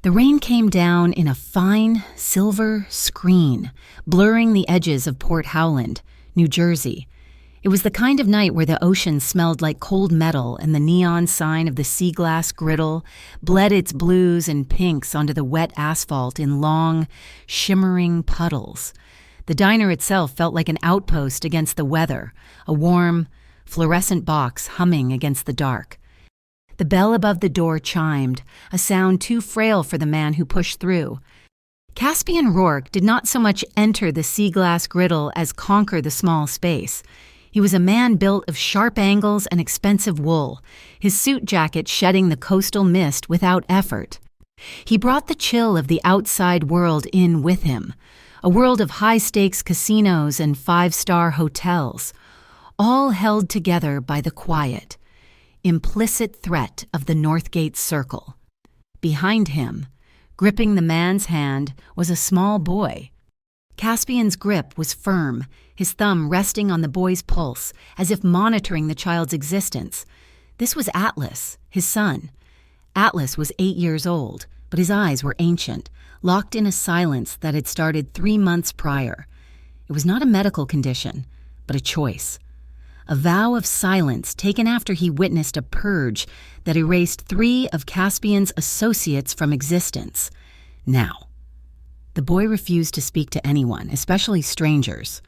The rain came down in a fine silver screen, blurring the edges of Port Howland, New Jersey. It was the kind of night where the ocean smelled like cold metal and the neon sign of the sea glass griddle bled its blues and pinks onto the wet asphalt in long, shimmering puddles. The diner itself felt like an outpost against the weather, a warm, fluorescent box humming against the dark. The bell above the door chimed, a sound too frail for the man who pushed through. Caspian Rourke did not so much enter the sea glass griddle as conquer the small space. He was a man built of sharp angles and expensive wool, his suit jacket shedding the coastal mist without effort. He brought the chill of the outside world in with him, a world of high-stakes casinos and five-star hotels, all held together by the quiet, implicit threat of the Northgate Circle. Behind him, gripping the man's hand, was a small boy. Caspian's grip was firm, his thumb resting on the boy's pulse, as if monitoring the child's existence. This was Atlas, his son. Atlas was 8 years old, but his eyes were ancient, locked in a silence that had started 3 months prior. It was not a medical condition, but a choice. A vow of silence taken after he witnessed a purge that erased 3 of Caspian's associates from existence. Now, the boy refused to speak to anyone, especially strangers.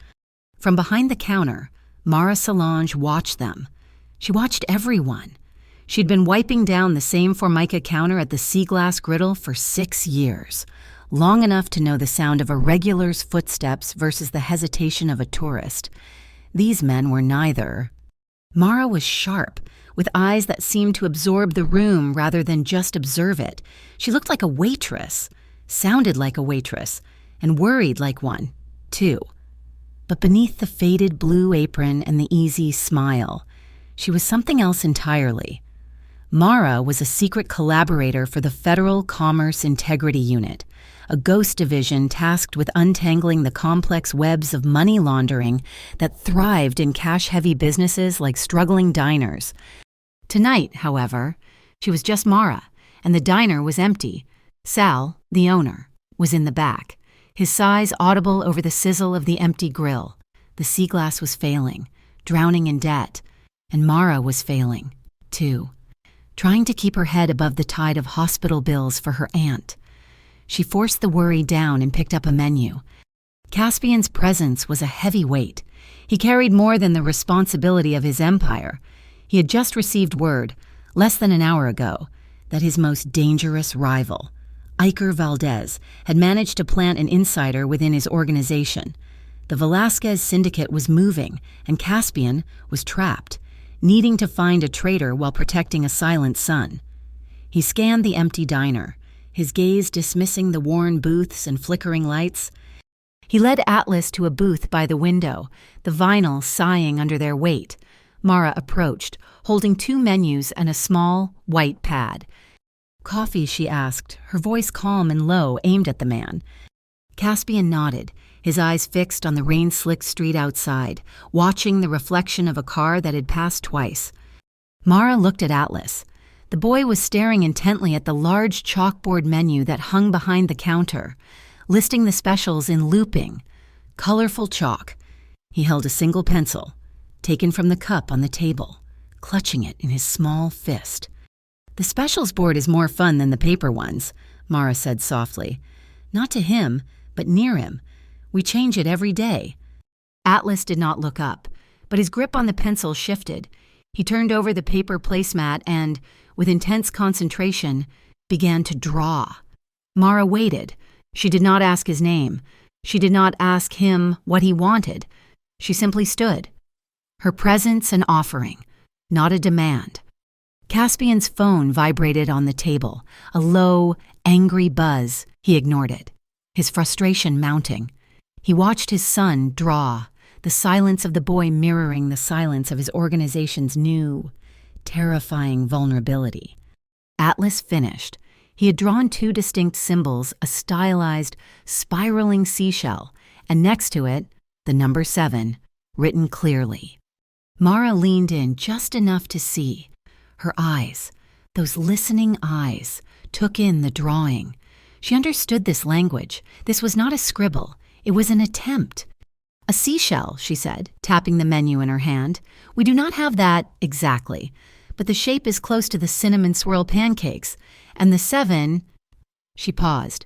From behind the counter, Mara Solange watched them. She watched everyone. She'd been wiping down the same Formica counter at the sea glass griddle for 6 years, long enough to know the sound of a regular's footsteps versus the hesitation of a tourist. These men were neither. Mara was sharp, with eyes that seemed to absorb the room rather than just observe it. She looked like a waitress, sounded like a waitress, and worried like one, too. But beneath the faded blue apron and the easy smile, she was something else entirely. Mara was a secret collaborator for the Federal Commerce Integrity Unit, a ghost division tasked with untangling the complex webs of money laundering that thrived in cash-heavy businesses like struggling diners. Tonight, however, she was just Mara, and the diner was empty. Sal, the owner, was in the back, his sighs audible over the sizzle of the empty grill. The sea glass was failing, drowning in debt, and Mara was failing, too, trying to keep her head above the tide of hospital bills for her aunt. She forced the worry down and picked up a menu. Caspian's presence was a heavy weight. He carried more than the responsibility of his empire. He had just received word, less than an hour ago, that his most dangerous rival, Iker Valdez, had managed to plant an insider within his organization. The Velasquez syndicate was moving, and Caspian was trapped, needing to find a traitor while protecting a silent son. He scanned the empty diner, his gaze dismissing the worn booths and flickering lights. He led Atlas to a booth by the window, the vinyl sighing under their weight. Mara approached, holding 2 menus and a small, white pad. "Coffee?" she asked, her voice calm and low, aimed at the man. Caspian nodded, his eyes fixed on the rain-slicked street outside, watching the reflection of a car that had passed twice. Mara looked at Atlas. The boy was staring intently at the large chalkboard menu that hung behind the counter, listing the specials in looping, colorful chalk. He held a single pencil, taken from the cup on the table, clutching it in his small fist. "The specials board is more fun than the paper ones," Mara said softly. "Not to him, but near him. We change it every day." Atlas did not look up, but his grip on the pencil shifted. He turned over the paper placemat and, with intense concentration, began to draw. Mara waited. She did not ask his name. She did not ask him what he wanted. She simply stood. Her presence an offering, not a demand. Caspian's phone vibrated on the table, a low, angry buzz. He ignored it, his frustration mounting. He watched his son draw, the silence of the boy mirroring the silence of his organization's new, terrifying vulnerability. Atlas finished. He had drawn 2 distinct symbols, a stylized, spiraling seashell, and next to it, the number 7, written clearly. Mara leaned in just enough to see. Her eyes, those listening eyes, took in the drawing. She understood this language. This was not a scribble. It was an attempt. "A seashell," she said, tapping the menu in her hand. "We do not have that exactly, but the shape is close to the cinnamon swirl pancakes. And the 7... She paused.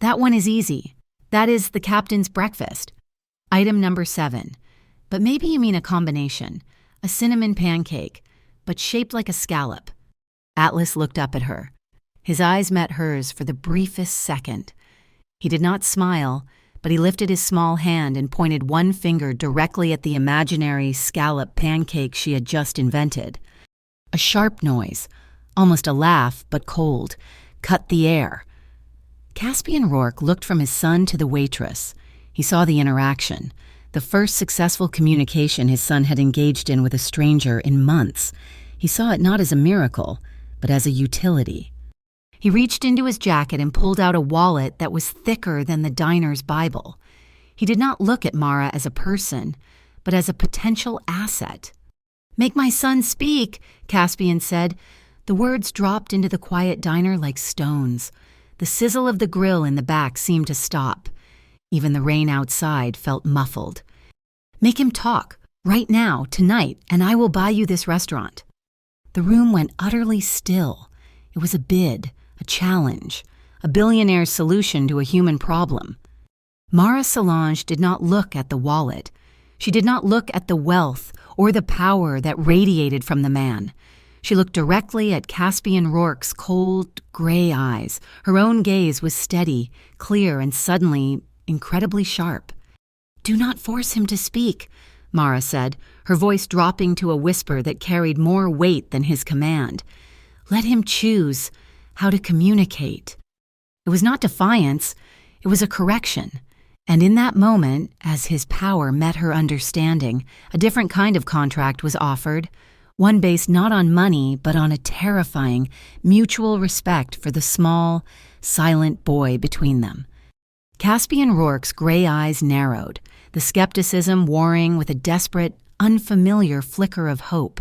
"That one is easy. That is the captain's breakfast. Item number 7. But maybe you mean a combination. A cinnamon pancake, but shaped like a scallop." Atlas looked up at her. His eyes met hers for the briefest second. He did not smile, but he lifted his small hand and pointed one finger directly at the imaginary scallop pancake she had just invented. A sharp noise, almost a laugh, but cold, cut the air. Caspian Rourke looked from his son to the waitress. He saw the interaction, the first successful communication his son had engaged in with a stranger in months. He saw it not as a miracle, but as a utility. He reached into his jacket and pulled out a wallet that was thicker than the diner's Bible. He did not look at Mara as a person, but as a potential asset. "Make my son speak," Caspian said. The words dropped into the quiet diner like stones. The sizzle of the grill in the back seemed to stop. Even the rain outside felt muffled. "Make him talk, right now, tonight, and I will buy you this restaurant." The room went utterly still. It was a bid, a challenge, a billionaire's solution to a human problem. Mara Solange did not look at the wallet. She did not look at the wealth or the power that radiated from the man. She looked directly at Caspian Rourke's cold, gray eyes. Her own gaze was steady, clear, and suddenly incredibly sharp. "Do not force him to speak," Mara said, her voice dropping to a whisper that carried more weight than his command. "Let him choose how to communicate." It was not defiance, it was a correction. And in that moment, as his power met her understanding, a different kind of contract was offered, one based not on money, but on a terrifying, mutual respect for the small, silent boy between them. Caspian Rourke's gray eyes narrowed, the skepticism warring with a desperate, unfamiliar flicker of hope.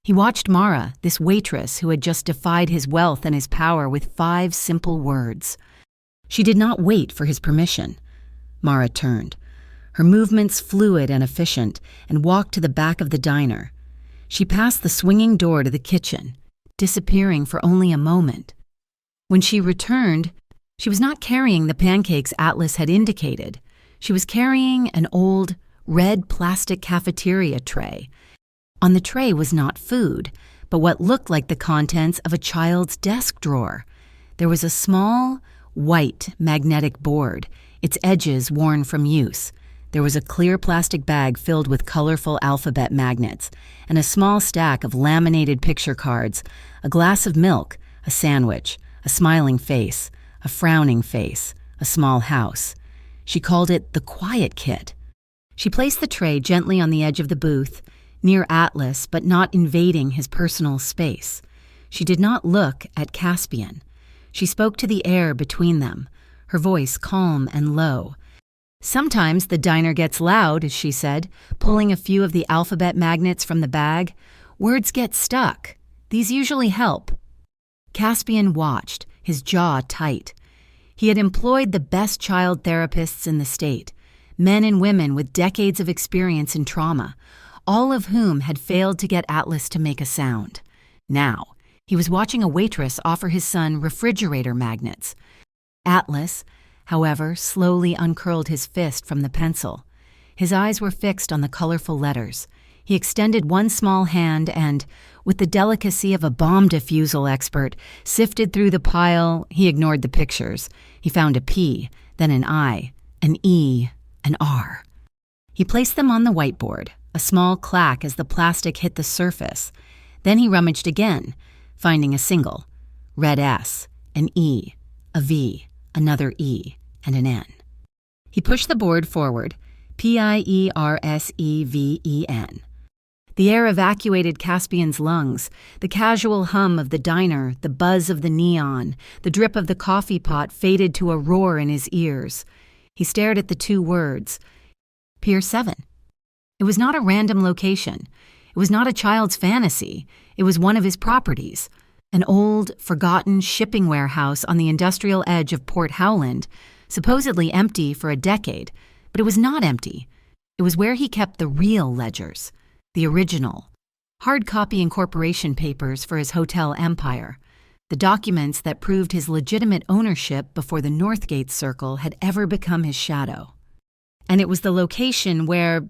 He watched Mara, this waitress who had just defied his wealth and his power with 5 simple words. She did not wait for his permission. Mara turned, her movements fluid and efficient, and walked to the back of the diner. She passed the swinging door to the kitchen, disappearing for only a moment. When she returned, she was not carrying the pancakes Atlas had indicated. She was carrying an old, red plastic cafeteria tray. On the tray was not food, but what looked like the contents of a child's desk drawer. There was a small, white magnetic board, its edges worn from use. There was a clear plastic bag filled with colorful alphabet magnets, and a small stack of laminated picture cards, a glass of milk, a sandwich, a smiling face, a frowning face, a small house. She called it the Quiet Kit. She placed the tray gently on the edge of the booth, near Atlas but not invading his personal space. She did not look at Caspian. She spoke to the air between them, her voice calm and low. "Sometimes the diner gets loud," she said, pulling a few of the alphabet magnets from the bag. "Words get stuck. These usually help." Caspian watched, his jaw tight. He had employed the best child therapists in the state, men and women with decades of experience in trauma, all of whom had failed to get Atlas to make a sound. Now, he was watching a waitress offer his son refrigerator magnets. Atlas, however, slowly uncurled his fist from the pencil. His eyes were fixed on the colorful letters. He extended one small hand and, with the delicacy of a bomb defusal expert, sifted through the pile. He ignored the pictures. He found a P, then an I, an E, an R. He placed them on the whiteboard, a small clack as the plastic hit the surface. Then he rummaged again, finding a single, red S, an E, a V, another E, and an N. He pushed the board forward, Pierseven. The air evacuated Caspian's lungs, the casual hum of the diner, the buzz of the neon, the drip of the coffee pot faded to a roar in his ears. He stared at the 2 words, Pier 7. It was not a random location. It was not a child's fantasy. It was one of his properties. an old, forgotten shipping warehouse on the industrial edge of Port Howland, supposedly empty for a decade, but it was not empty. It was where he kept the real ledgers, the original, hard copy incorporation papers for his hotel empire, the documents that proved his legitimate ownership before the Northgate Circle had ever become his shadow. And it was the location where,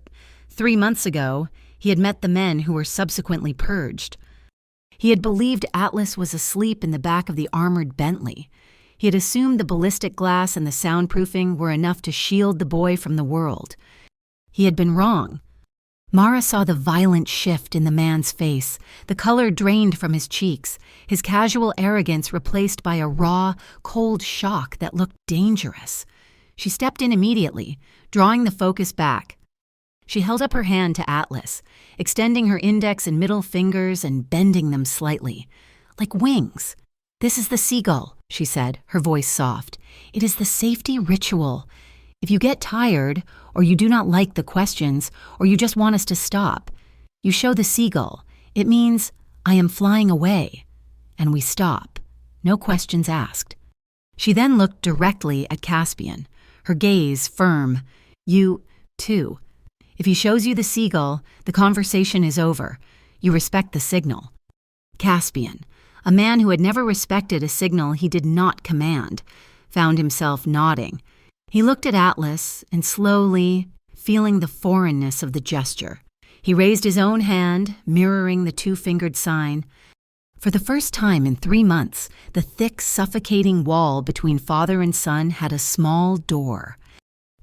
3 months ago, he had met the men who were subsequently purged. He had believed Atlas was asleep in the back of the armored Bentley. He had assumed the ballistic glass and the soundproofing were enough to shield the boy from the world. He had been wrong. Mara saw the violent shift in the man's face, the color drained from his cheeks, his casual arrogance replaced by a raw, cold shock that looked dangerous. She stepped in immediately, drawing the focus back. She held up her hand to Atlas, extending her index and middle fingers and bending them slightly, like wings. "This is the seagull," she said, her voice soft. "It is the safety ritual. If you get tired, or you do not like the questions, or you just want us to stop, you show the seagull. It means, I am flying away. And we stop. No questions asked." She then looked directly at Caspian, her gaze firm. "You, too. If he shows you the seagull, the conversation is over. You respect the signal." Caspian, a man who had never respected a signal he did not command, found himself nodding. He looked at Atlas and slowly, feeling the foreignness of the gesture, he raised his own hand, mirroring the two-fingered sign. For the first time in 3 months, the thick, suffocating wall between father and son had a small door.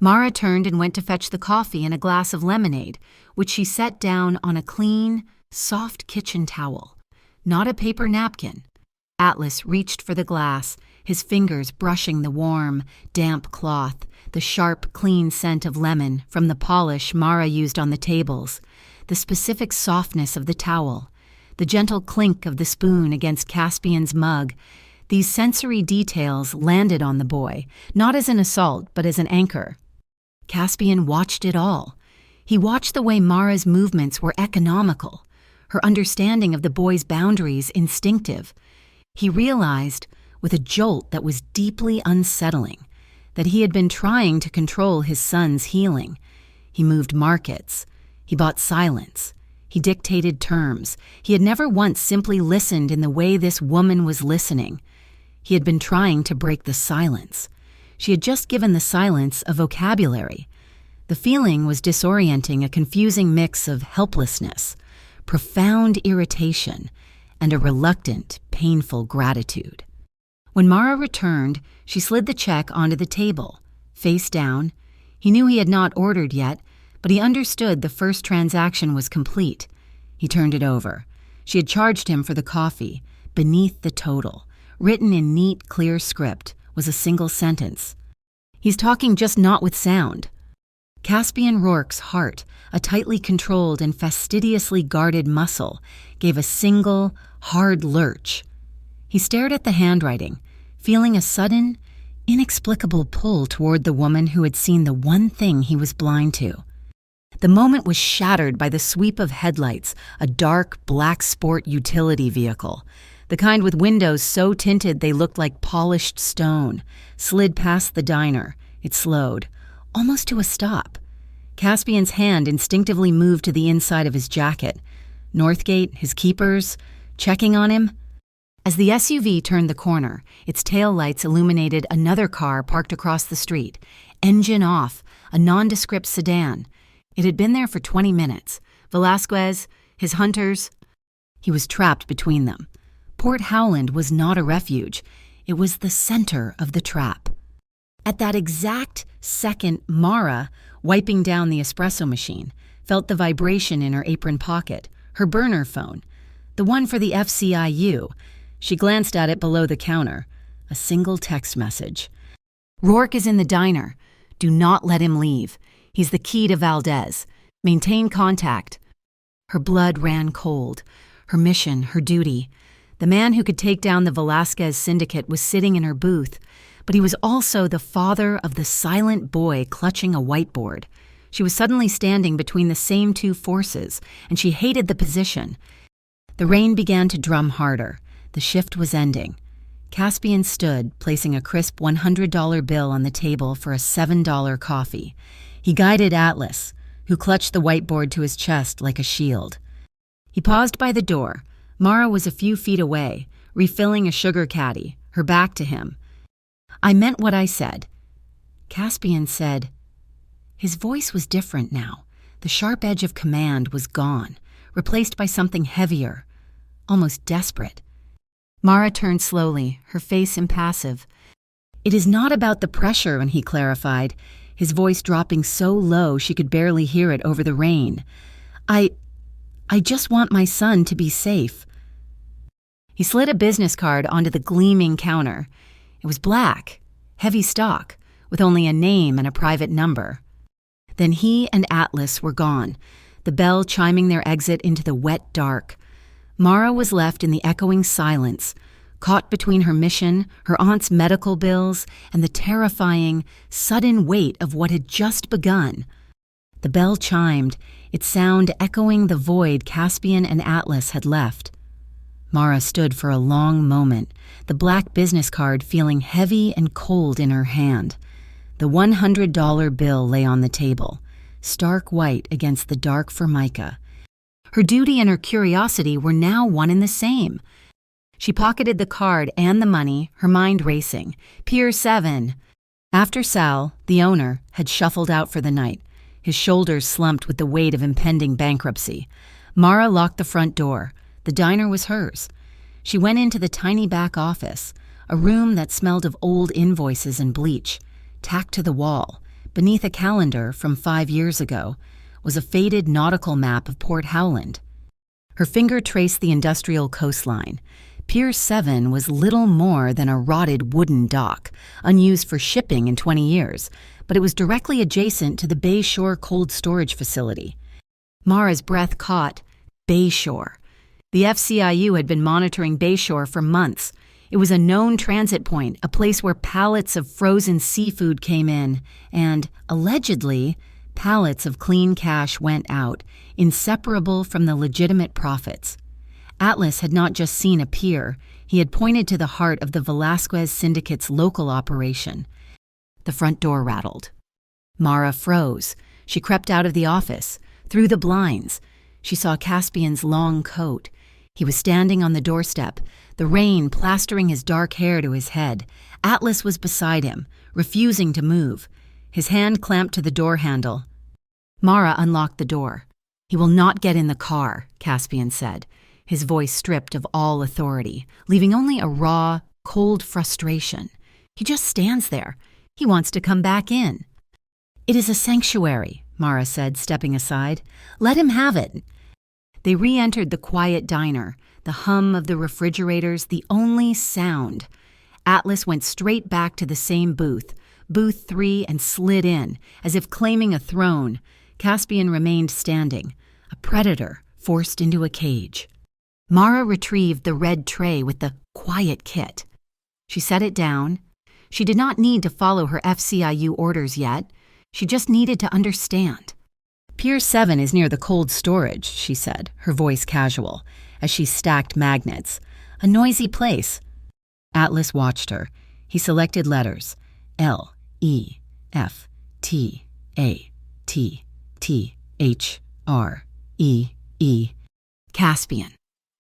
Mara turned and went to fetch the coffee and a glass of lemonade, which she set down on a clean, soft kitchen towel, not a paper napkin. Atlas reached for the glass, his fingers brushing the warm, damp cloth, the sharp, clean scent of lemon from the polish Mara used on the tables, the specific softness of the towel, the gentle clink of the spoon against Caspian's mug. These sensory details landed on the boy, not as an assault, but as an anchor. Caspian watched it all. He watched the way Mara's movements were economical, her understanding of the boy's boundaries instinctive. He realized, with a jolt that was deeply unsettling, that he had been trying to control his son's healing. He moved markets. He bought silence. He dictated terms. He had never once simply listened in the way this woman was listening. He had been trying to break the silence. She had just given the silence a vocabulary. The feeling was disorienting, a confusing mix of helplessness, profound irritation, and a reluctant, painful gratitude. When Mara returned, she slid the check onto the table, face down. He knew he had not ordered yet, but he understood the first transaction was complete. He turned it over. She had charged him for the coffee. Beneath the total, written in neat, clear script, was a single sentence. "He's talking, just not with sound." Caspian Rourke's heart, a tightly controlled and fastidiously guarded muscle, gave a single, hard lurch. He stared at the handwriting, feeling a sudden, inexplicable pull toward the woman who had seen the one thing he was blind to. The moment was shattered by the sweep of headlights, a dark, black sport utility vehicle, the kind with windows so tinted they looked like polished stone, slid past the diner. It slowed, almost to a stop. Caspian's hand instinctively moved to the inside of his jacket. Northgate, his keepers, checking on him. As the SUV turned the corner, its taillights illuminated another car parked across the street, engine off, a nondescript sedan. It had been there for 20 minutes. Velasquez, his hunters. He was trapped between them. Port Howland was not a refuge. It was the center of the trap. At that exact second, Mara, wiping down the espresso machine, felt the vibration in her apron pocket, her burner phone, the one for the FCIU. She glanced at it below the counter. A single text message. "Rourke is in the diner. Do not let him leave. He's the key to Valdez. Maintain contact." Her blood ran cold. Her mission, her duty. The man who could take down the Velasquez syndicate was sitting in her booth, but he was also the father of the silent boy clutching a whiteboard. She was suddenly standing between the same two forces, and she hated the position. The rain began to drum harder. The shift was ending. Caspian stood, placing a crisp $100 bill on the table for a $7 coffee. He guided Atlas, who clutched the whiteboard to his chest like a shield. He paused by the door. Mara was a few feet away, refilling a sugar caddy, her back to him. "I meant what I said." Caspian said. His voice was different now. The sharp edge of command was gone, replaced by something heavier, almost desperate. Mara turned slowly, her face impassive. "It is not about the pressure," and he clarified, his voice dropping so low she could barely hear it over the rain. I just want my son to be safe." He slid a business card onto the gleaming counter. It was black, heavy stock, with only a name and a private number. Then he and Atlas were gone, the bell chiming their exit into the wet dark. Mara was left in the echoing silence, caught between her mission, her aunt's medical bills, and the terrifying, sudden weight of what had just begun. The bell chimed, its sound echoing the void Caspian and Atlas had left. Mara stood for a long moment, the black business card feeling heavy and cold in her hand. The $100 bill lay on the table, stark white against the dark formica. Her duty and her curiosity were now one and the same. She pocketed the card and the money, her mind racing. Pier 7. After Sal, the owner, had shuffled out for the night, his shoulders slumped with the weight of impending bankruptcy, Mara locked the front door. The diner was hers. She went into the tiny back office, a room that smelled of old invoices and bleach. Tacked to the wall, beneath a calendar from 5 years ago, was a faded nautical map of Port Howland. Her finger traced the industrial coastline. Pier 7 was little more than a rotted wooden dock, unused for shipping in 20 years, but it was directly adjacent to the Bayshore cold storage facility. Mara's breath caught. Bayshore. The FCIU had been monitoring Bayshore for months. It was a known transit point, a place where pallets of frozen seafood came in, and, allegedly, pallets of clean cash went out, inseparable from the legitimate profits. Atlas had not just seen a pier, he had pointed to the heart of the Velasquez Syndicate's local operation. The front door rattled. Mara froze. She crept out of the office, through the blinds. She saw Caspian's long coat. He was standing on the doorstep, the rain plastering his dark hair to his head. Atlas was beside him, refusing to move. His hand clamped to the door handle. Mara unlocked the door. "He will not get in the car," Caspian said, his voice stripped of all authority, leaving only a raw, cold frustration. "He just stands there. He wants to come back in." "It is a sanctuary," Mara said, stepping aside. "Let him have it." They re-entered the quiet diner, the hum of the refrigerators the only sound. Atlas went straight back to the same booth, booth 3, and slid in, as if claiming a throne. Caspian remained standing, a predator forced into a cage. Mara retrieved the red tray with the quiet kit. She set it down. She did not need to follow her FCIU orders yet. She just needed to understand. "Pier 7 is near the cold storage," she said, her voice casual, as she stacked magnets. "A noisy place." Atlas watched her. He selected letters. L, E, F, T, A, T, T, H, R, E, E. Caspian,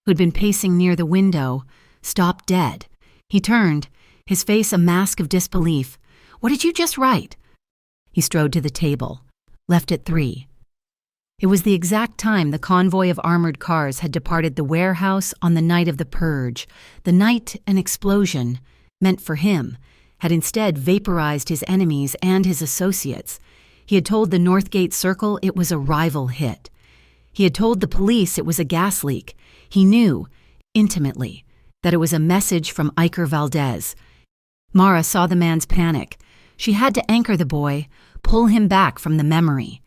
who'd been pacing near the window, stopped dead. He turned, his face a mask of disbelief. "What did you just write?" He strode to the table, left at 3. It was the exact time the convoy of armored cars had departed the warehouse on the night of the purge. The night an explosion, meant for him, had instead vaporized his enemies and his associates. He had told the Northgate Circle it was a rival hit. He had told the police it was a gas leak. He knew, intimately, that it was a message from Iker Valdez. Mara saw the man's panic. She had to anchor the boy, pull him back from the memory.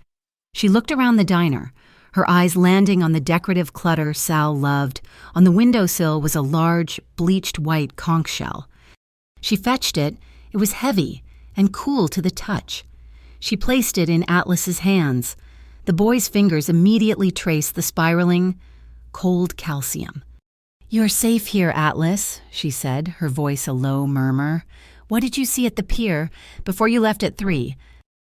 She looked around the diner, her eyes landing on the decorative clutter Sal loved. On the windowsill was a large, bleached white conch shell. She fetched it. It was heavy and cool to the touch. She placed it in Atlas's hands. The boy's fingers immediately traced the spiraling, cold calcium. "You're safe here, Atlas," she said, her voice a low murmur. "What did you see at the pier before you left at 3?"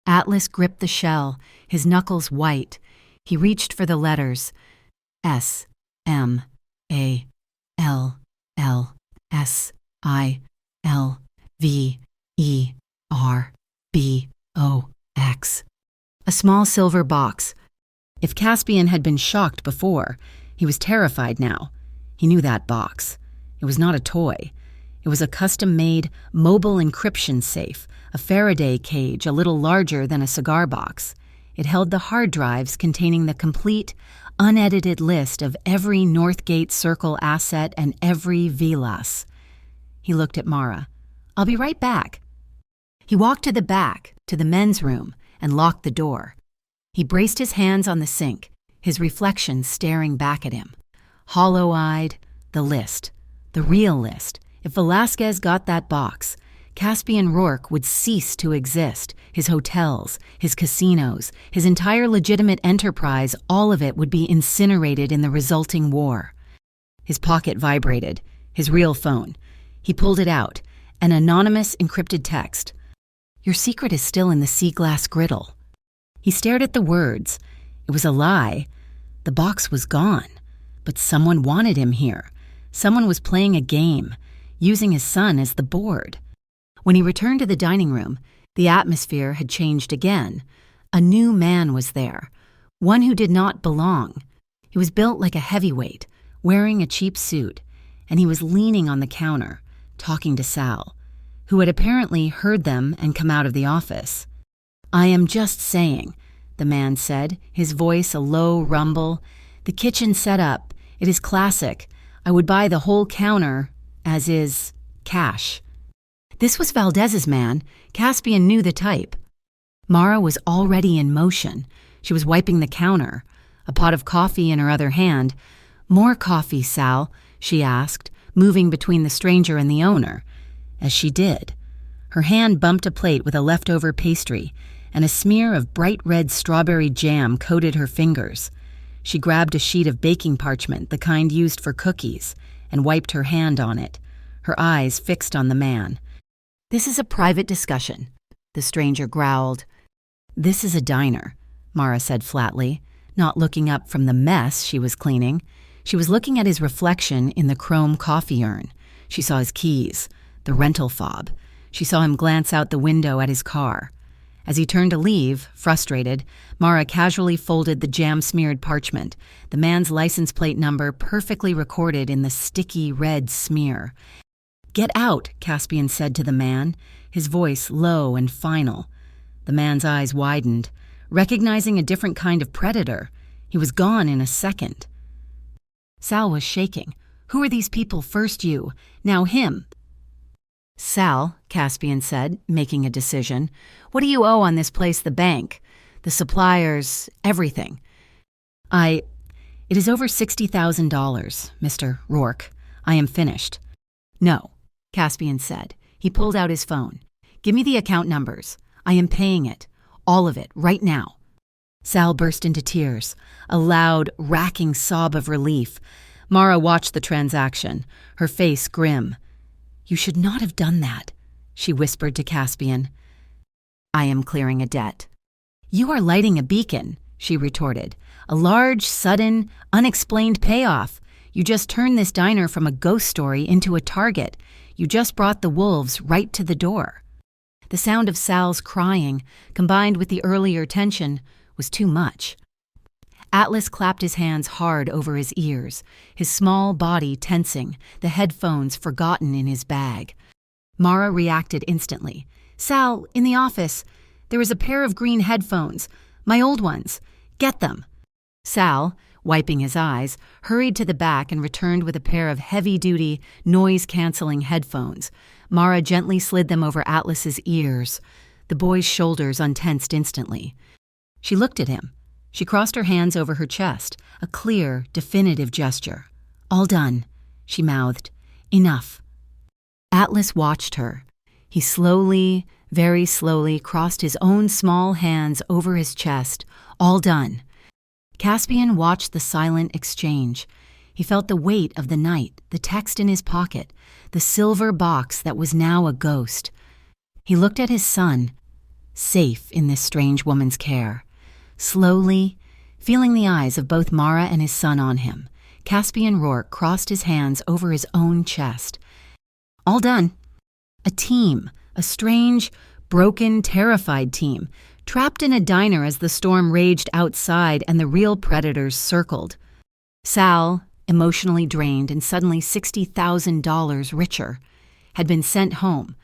Atlas gripped the shell, his knuckles white. He reached for the letters. SMALLSILVERBOX. A small silver box. If Caspian had been shocked before, he was terrified now. He knew that box. It was not a toy. It was a custom-made mobile encryption safe, a Faraday cage a little larger than a cigar box. It held the hard drives containing the complete, unedited list of every Northgate Circle asset and every Vilas. He looked at Mara. "I'll be right back." He walked to the back, to the men's room, and locked the door. He braced his hands on the sink, his reflection staring back at him. Hollow-eyed, the list, the real list. If Velasquez got that box, Caspian Rourke would cease to exist. His hotels, his casinos, his entire legitimate enterprise, all of it would be incinerated in the resulting war. His pocket vibrated, his real phone. He pulled it out, an anonymous encrypted text. "Your secret is still in the sea glass griddle." He stared at the words. It was a lie. The box was gone. But someone wanted him here. Someone was playing a game, using his son as the board. When he returned to the dining room, the atmosphere had changed again. A new man was there, one who did not belong. He was built like a heavyweight, wearing a cheap suit, and he was leaning on the counter, talking to Sal, who had apparently heard them and come out of the office. "I am just saying," the man said, his voice a low rumble. "The kitchen setup, it is classic. I would buy the whole counter, as is, cash." This was Valdez's man. Caspian knew the type. Mara was already in motion. She was wiping the counter, a pot of coffee in her other hand. "More coffee, Sal?" she asked, moving between the stranger and the owner. As she did, her hand bumped a plate with a leftover pastry, and a smear of bright red strawberry jam coated her fingers. She grabbed a sheet of baking parchment, the kind used for cookies, and wiped her hand on it, her eyes fixed on the man. "This is a private discussion," the stranger growled. "This is a diner," Mara said flatly, not looking up from the mess she was cleaning. She was looking at his reflection in the chrome coffee urn. She saw his keys, the rental fob. She saw him glance out the window at his car. As he turned to leave, frustrated, Mara casually folded the jam-smeared parchment, the man's license plate number perfectly recorded in the sticky red smear. "Get out," Caspian said to the man, his voice low and final. The man's eyes widened, recognizing a different kind of predator. He was gone in a second. Sal was shaking. "Who are these people? First you, now him." "Sal," Caspian said, making a decision, "what do you owe on this place, the bank, the suppliers, everything?" It is over $60,000, Mr. Rourke. I am finished." "No," Caspian said. He pulled out his phone. "Give me the account numbers. I am paying it. All of it, right now." Sal burst into tears, a loud, racking sob of relief. Mara watched the transaction, her face grim. "You should not have done that," she whispered to Caspian. "I am clearing a debt." "You are lighting a beacon," she retorted. "A large, sudden, unexplained payoff. You just turned this diner from a ghost story into a target. You just brought the wolves right to the door." The sound of Sal's crying, combined with the earlier tension, was too much. Atlas clapped his hands hard over his ears, his small body tensing, the headphones forgotten in his bag. Mara reacted instantly. "Sal, in the office. There is a pair of green headphones. My old ones. Get them." Sal, wiping his eyes, hurried to the back and returned with a pair of heavy-duty, noise-canceling headphones. Mara gently slid them over Atlas's ears. The boy's shoulders untensed instantly. She looked at him. She crossed her hands over her chest, a clear, definitive gesture. "All done," she mouthed. "Enough." Atlas watched her. He slowly, very slowly crossed his own small hands over his chest. "All done." Caspian watched the silent exchange. He felt the weight of the night, the text in his pocket, the silver box that was now a ghost. He looked at his son, safe in this strange woman's care. Slowly, feeling the eyes of both Mara and his son on him, Caspian Rourke crossed his hands over his own chest. All done. A team, a strange, broken, terrified team, trapped in a diner as the storm raged outside and the real predators circled. Sal, emotionally drained and suddenly $60,000 richer, had been sent home.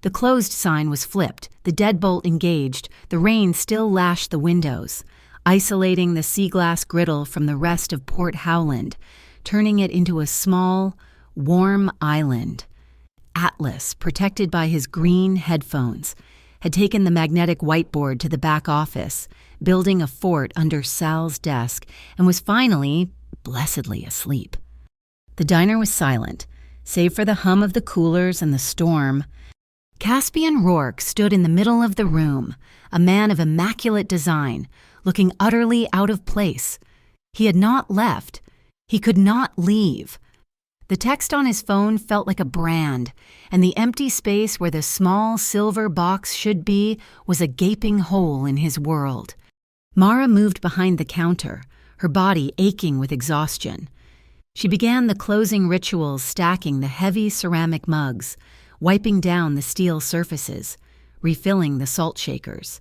The closed sign was flipped, the deadbolt engaged, the rain still lashed the windows, isolating the sea glass griddle from the rest of Port Howland, turning it into a small, warm island. Atlas, protected by his green headphones, had taken the magnetic whiteboard to the back office, building a fort under Sal's desk, and was finally, blessedly asleep. The diner was silent, save for the hum of the coolers and the storm. Caspian Rourke stood in the middle of the room, a man of immaculate design, looking utterly out of place. He had not left. He could not leave. The text on his phone felt like a brand, and the empty space where the small silver box should be was a gaping hole in his world. Mara moved behind the counter, her body aching with exhaustion. She began the closing rituals, stacking the heavy ceramic mugs, wiping down the steel surfaces, refilling the salt shakers.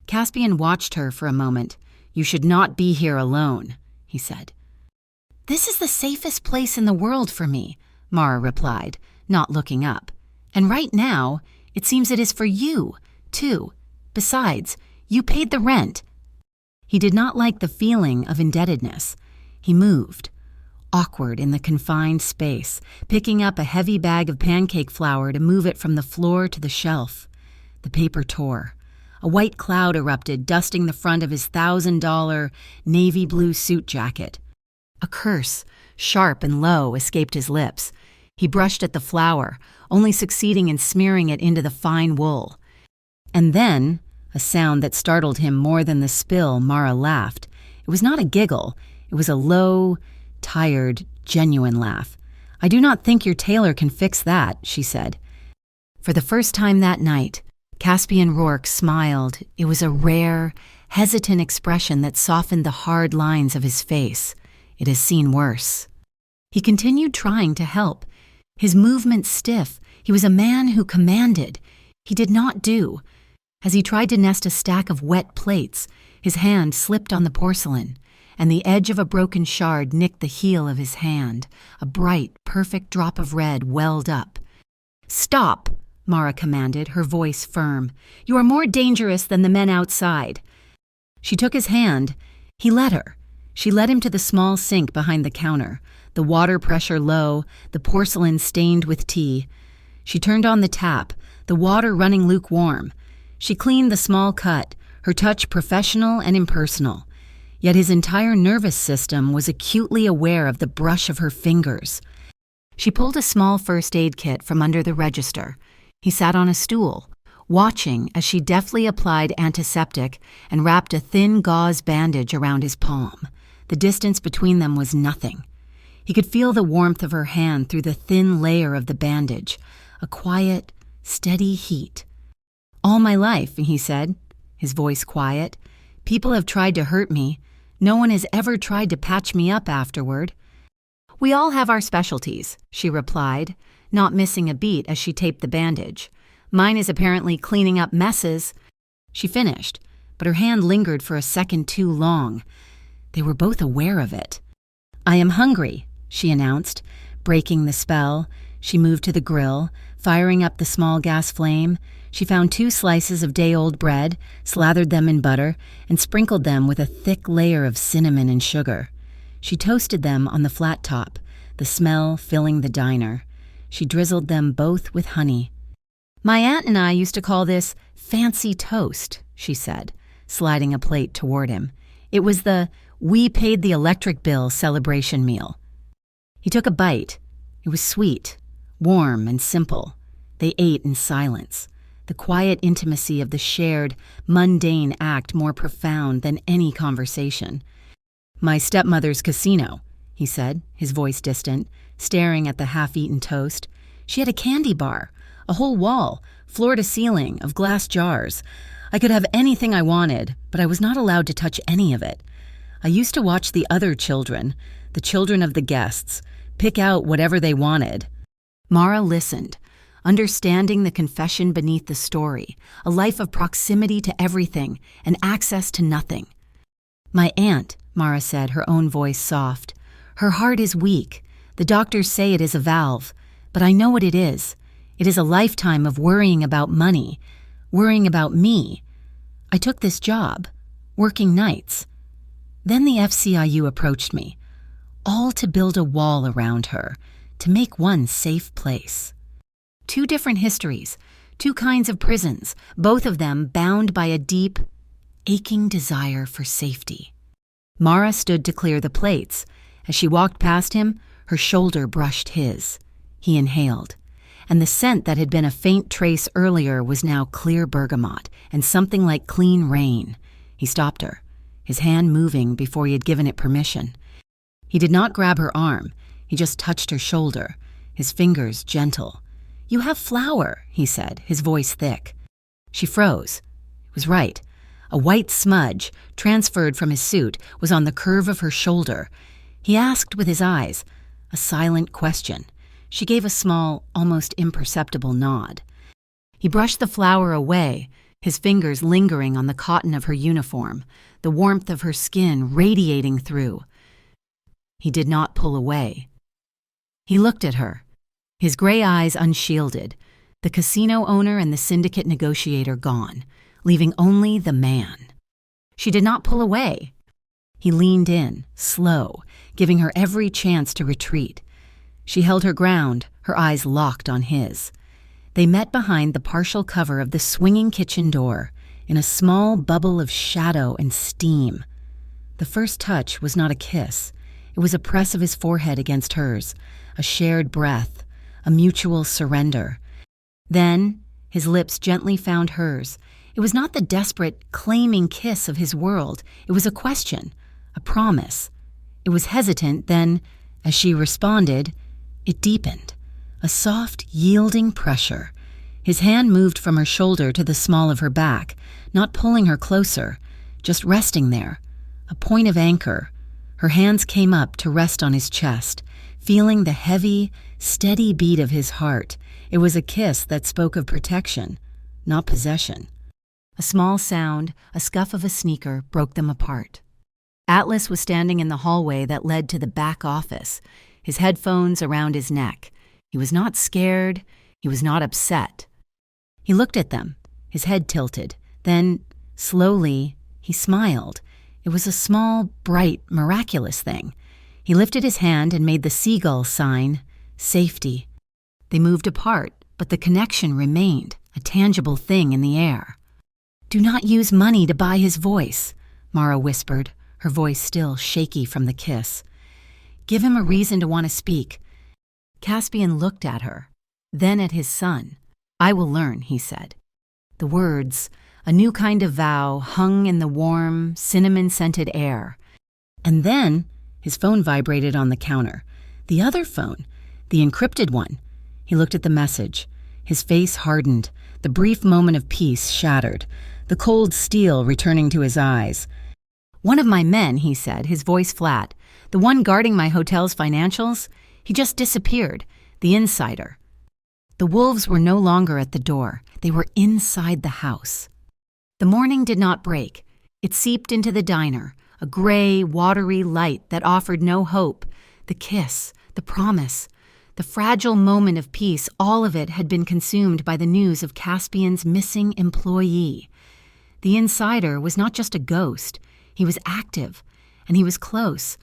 Caspian watched her for a moment. "You should not be here alone," he said. "This is the safest place in the world for me," Mara replied, not looking up. "And right now, it seems it is for you, too. Besides, you paid the rent." He did not like the feeling of indebtedness. He moved, awkward in the confined space, picking up a heavy bag of pancake flour to move it from the floor to the shelf. The paper tore. A white cloud erupted, dusting the front of his $1,000 navy blue suit jacket. A curse, sharp and low, escaped his lips. He brushed at the flour, only succeeding in smearing it into the fine wool. And then, a sound that startled him more than the spill, Mara laughed. It was not a giggle. It was a low, tired, genuine laugh. "I do not think your tailor can fix that," she said. For the first time that night, Caspian Rourke smiled. It was a rare, hesitant expression that softened the hard lines of his face. It has seen worse. He continued trying to help. His movements stiff. He was a man who commanded. He did not do. As he tried to nest a stack of wet plates, his hand slipped on the porcelain, and the edge of a broken shard nicked the heel of his hand. A bright, perfect drop of red welled up. "Stop," Mara commanded, her voice firm. "You are more dangerous than the men outside." She took his hand. He let her. She led him to the small sink behind the counter, the water pressure low, the porcelain stained with tea. She turned on the tap, the water running lukewarm. She cleaned the small cut, her touch professional and impersonal. Yet his entire nervous system was acutely aware of the brush of her fingers. She pulled a small first aid kit from under the register. He sat on a stool, watching as she deftly applied antiseptic and wrapped a thin gauze bandage around his palm. The distance between them was nothing. He could feel the warmth of her hand through the thin layer of the bandage, a quiet, steady heat. "All my life," he said, his voice quiet. "People have tried to hurt me. No one has ever tried to patch me up afterward." "We all have our specialties," she replied, not missing a beat as she taped the bandage. "Mine is apparently cleaning up messes." She finished, but her hand lingered for a second too long. They were both aware of it. "I am hungry," she announced, breaking the spell. She moved to the grill, firing up the small gas flame. She found 2 slices of day-old bread, slathered them in butter, and sprinkled them with a thick layer of cinnamon and sugar. She toasted them on the flat top, the smell filling the diner. She drizzled them both with honey. "My aunt and I used to call this fancy toast," she said, sliding a plate toward him. "It was the 'we paid the electric bill' celebration meal." He took a bite. It was sweet, warm, and simple. They ate in silence, the quiet intimacy of the shared, mundane act more profound than any conversation. "My stepmother's casino," he said, his voice distant, staring at the half-eaten toast. She had a candy bar, a whole wall, floor to ceiling, of glass jars. I could have anything I wanted, but I was not allowed to touch any of it. I used to watch the other children, the children of the guests, pick out whatever they wanted. Mara listened, understanding the confession beneath the story, a life of proximity to everything and access to nothing. My aunt, Mara said, her own voice soft. Her heart is weak. The doctors say it is a valve, but I know what it is. It is a lifetime of worrying about money, worrying about me. I took this job, working nights. Then the FCIU approached me, all to build a wall around her, to make one safe place. 2 different histories, 2 kinds of prisons, both of them bound by a deep, aching desire for safety. Mara stood to clear the plates. As she walked past him, her shoulder brushed his. He inhaled, and the scent that had been a faint trace earlier was now clear bergamot and something like clean rain. He stopped her, his hand moving before he had given it permission. He did not grab her arm. He just touched her shoulder, his fingers gentle. "You have flour," he said, his voice thick. She froze. It was right. A white smudge, transferred from his suit, was on the curve of her shoulder. He asked with his eyes, a silent question. She gave a small, almost imperceptible nod. He brushed the flour away, his fingers lingering on the cotton of her uniform, the warmth of her skin radiating through. He did not pull away. He looked at her, his gray eyes unshielded, the casino owner and the syndicate negotiator gone, leaving only the man. She did not pull away. He leaned in, slow, giving her every chance to retreat. She held her ground, her eyes locked on his. They met behind the partial cover of the swinging kitchen door, in a small bubble of shadow and steam. The first touch was not a kiss. It was a press of his forehead against hers, a shared breath, a mutual surrender. Then, his lips gently found hers. It was not the desperate, claiming kiss of his world. It was a question, a promise. It was hesitant, then, as she responded, it deepened, a soft, yielding pressure. His hand moved from her shoulder to the small of her back, not pulling her closer, just resting there, a point of anchor. Her hands came up to rest on his chest, feeling the heavy, steady beat of his heart. It was a kiss that spoke of protection, not possession. A small sound, a scuff of a sneaker, broke them apart. Atlas was standing in the hallway that led to the back office, his headphones around his neck. He was not scared. He was not upset. He looked at them, his head tilted. Then, slowly, he smiled. It was a small, bright, miraculous thing. He lifted his hand and made the seagull sign, safety. They moved apart, but the connection remained, a tangible thing in the air. "Do not use money to buy his voice," Mara whispered, her voice still shaky from the kiss. "Give him a reason to want to speak." Caspian looked at her, then at his son. "I will learn," he said. The words, a new kind of vow, hung in the warm, cinnamon-scented air. And then his phone vibrated on the counter. The other phone, the encrypted one. He looked at the message. His face hardened, the brief moment of peace shattered, the cold steel returning to his eyes. "One of my men," he said, his voice flat, "the one guarding my hotel's financials, he just disappeared, the insider." The wolves were no longer at the door. They were inside the house. The morning did not break. It seeped into the diner, a gray, watery light that offered no hope. The kiss, the promise, the fragile moment of peace, all of it had been consumed by the news of Caspian's missing employee. The insider was not just a ghost. He was active, and he was close.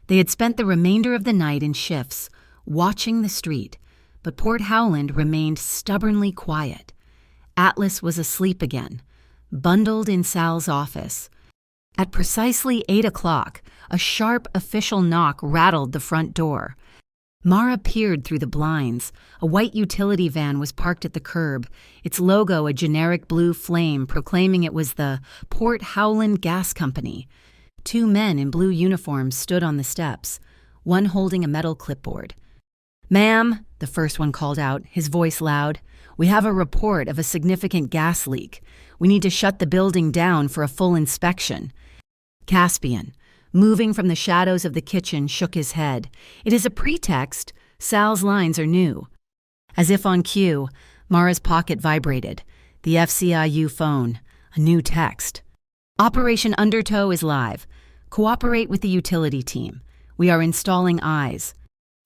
They had spent the remainder of the night in shifts, watching the street, but Port Howland remained stubbornly quiet. Atlas was asleep again, bundled in Sal's office. At precisely 8 o'clock, a sharp official knock rattled the front door. Mara peered through the blinds. A white utility van was parked at the curb, its logo a generic blue flame proclaiming it was the Port Howland Gas Company. 2 men in blue uniforms stood on the steps. one holding a metal clipboard. "Ma'am," the first one called out, his voice loud, "we have a report of a significant gas leak. We need to shut the building down for a full inspection." Caspian, moving from the shadows of the kitchen, shook his head. "It is a pretext. Sal's lines are new." As if on cue, Mara's pocket vibrated. The FCIU phone. A new text. "Operation Undertow is live. Cooperate with the utility team. We are installing eyes."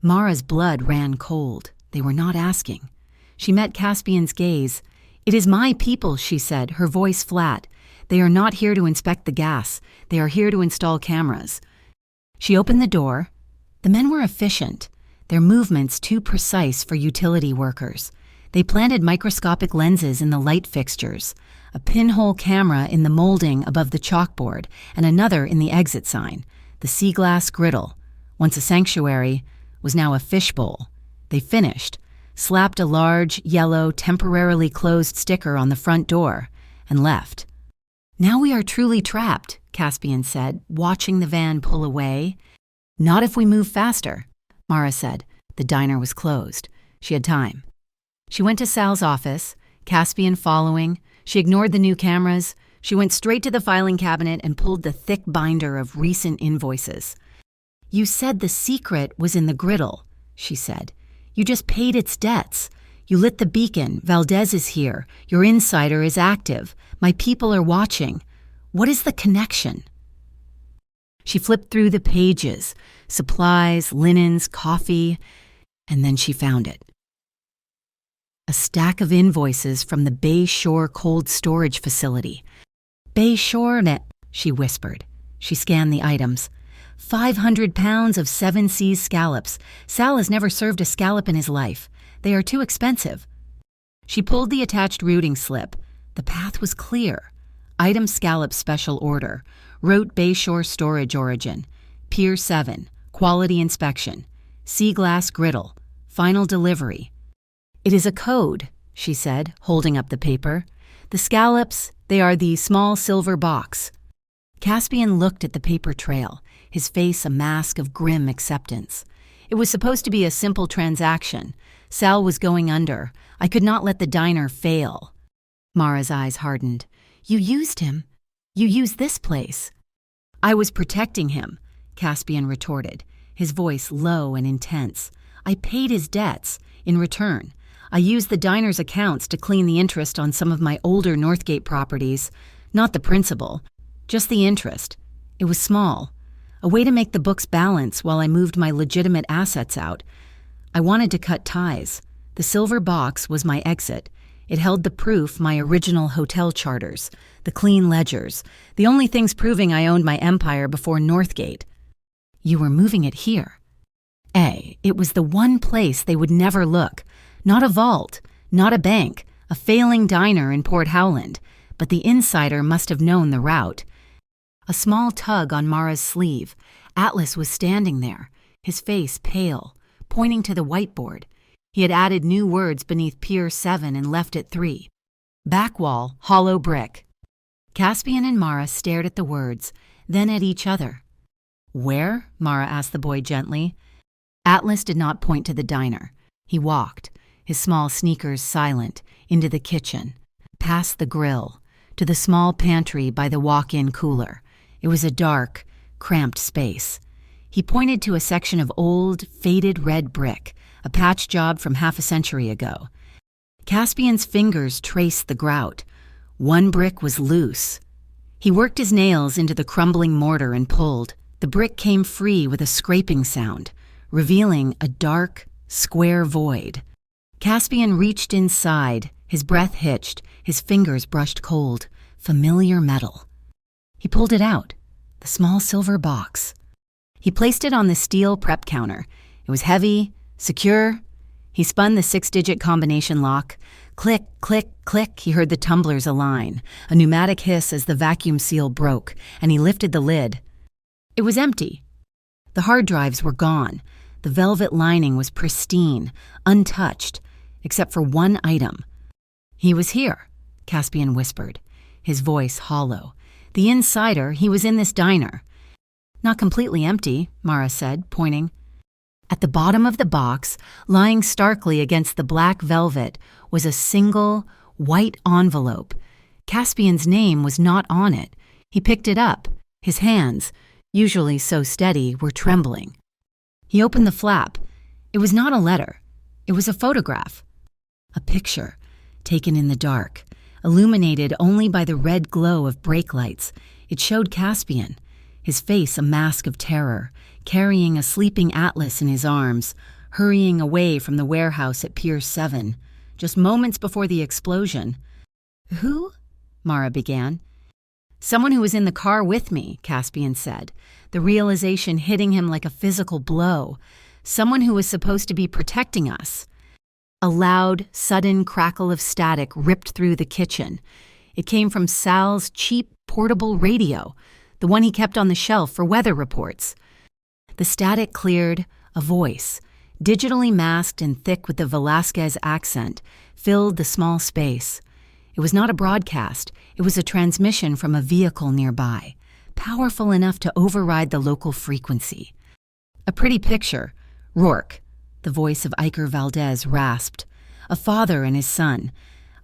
Mara's blood ran cold. They were not asking. She met Caspian's gaze. "It is my people," she said, her voice flat. "They are not here to inspect the gas. They are here to install cameras." She opened the door. The men were efficient, their movements too precise for utility workers. They planted microscopic lenses in the light fixtures, a pinhole camera in the molding above the chalkboard, and another in the exit sign. The sea glass griddle, once a sanctuary, was now a fishbowl. They finished, slapped a large, yellow, temporarily closed sticker on the front door, and left. "Now we are truly trapped," Caspian said, watching the van pull away. "Not if we move faster," Mara said. The diner was closed. She had time. She went to Sal's office, Caspian following. She ignored the new cameras. She went straight to the filing cabinet and pulled the thick binder of recent invoices. "You said the secret was in the griddle," she said. "You just paid its debts. You lit the beacon. Valdez is here. Your insider is active. My people are watching. What is the connection?" She flipped through the pages, supplies, linens, coffee, and then she found it. A stack of invoices from the Bay Shore cold storage facility. "Bay Shore net," she whispered. She scanned the items. 500 pounds of 7 Seas scallops. Sal has never served a scallop in his life. They are too expensive. She pulled the attached routing slip. The path was clear. Item scallop special order. Wrote Bay Shore storage origin. Pier 7. Quality inspection. Sea glass griddle. Final delivery. "It is a code," she said, holding up the paper. "The scallops, they are the small silver box." Caspian looked at the paper trail, his face a mask of grim acceptance. It was supposed to be a simple transaction. Sal was going under. I could not let the diner fail. Mara's eyes hardened. "You used him. You used this place." "I was protecting him," Caspian retorted, his voice low and intense. "I paid his debts. In return, I used the diner's accounts to clean the interest on some of my older Northgate properties. Not the principal, just the interest. It was small. A way to make the books balance while I moved my legitimate assets out. I wanted to cut ties. The silver box was my exit. It held the proof my original hotel charters, the clean ledgers, the only things proving I owned my empire before Northgate. You were moving it here. It was the one place they would never look. Not a vault, not a bank, a failing diner in Port Howland, but the insider must have known the route. A small tug on Mara's sleeve. Atlas was standing there, his face pale, pointing to the whiteboard. He had added new words beneath Pier 7 and left it 3. Back wall, hollow brick. Caspian and Mara stared at the words, then at each other. "Where?" Mara asked the boy gently. Atlas did not point to the diner. He walked, his small sneakers silent, into the kitchen, past the grill, to the small pantry by the walk-in cooler. It was a dark, cramped space. He pointed to a section of old, faded red brick, a patch job from half a century ago. Caspian's fingers traced the grout. One brick was loose. He worked his nails into the crumbling mortar and pulled. The brick came free with a scraping sound, revealing a dark, square void. Caspian reached inside, his breath hitched, his fingers brushed cold. Familiar metal. He pulled it out, the small silver box. He placed it on the steel prep counter. It was heavy, secure. He spun the 6-digit combination lock. Click, click, click, he heard the tumblers align, a pneumatic hiss as the vacuum seal broke, and he lifted the lid. It was empty. The hard drives were gone. The velvet lining was pristine, untouched, except for one item. "He was here," Caspian whispered, his voice hollow. "The insider, he was in this diner." "Not completely empty," Mara said, pointing. At the bottom of the box, lying starkly against the black velvet, was a single, white envelope. Caspian's name was not on it. He picked it up. His hands, usually so steady, were trembling. He opened the flap. It was not a letter. It was a photograph. A picture, taken in the dark, illuminated only by the red glow of brake lights. It showed Caspian, his face a mask of terror, carrying a sleeping Atlas in his arms, hurrying away from the warehouse at Pier 7, just moments before the explosion. "Who?" Mara began. "Someone who was in the car with me," Caspian said, the realization hitting him like a physical blow. "Someone who was supposed to be protecting us." A loud, sudden crackle of static ripped through the kitchen. It came from Sal's cheap, portable radio, the one he kept on the shelf for weather reports. The static cleared. A voice, digitally masked and thick with the Velasquez accent, filled the small space. It was not a broadcast. It was a transmission from a vehicle nearby, powerful enough to override the local frequency. "A pretty picture. Rourke," the voice of Iker Valdez rasped. "A father and his son.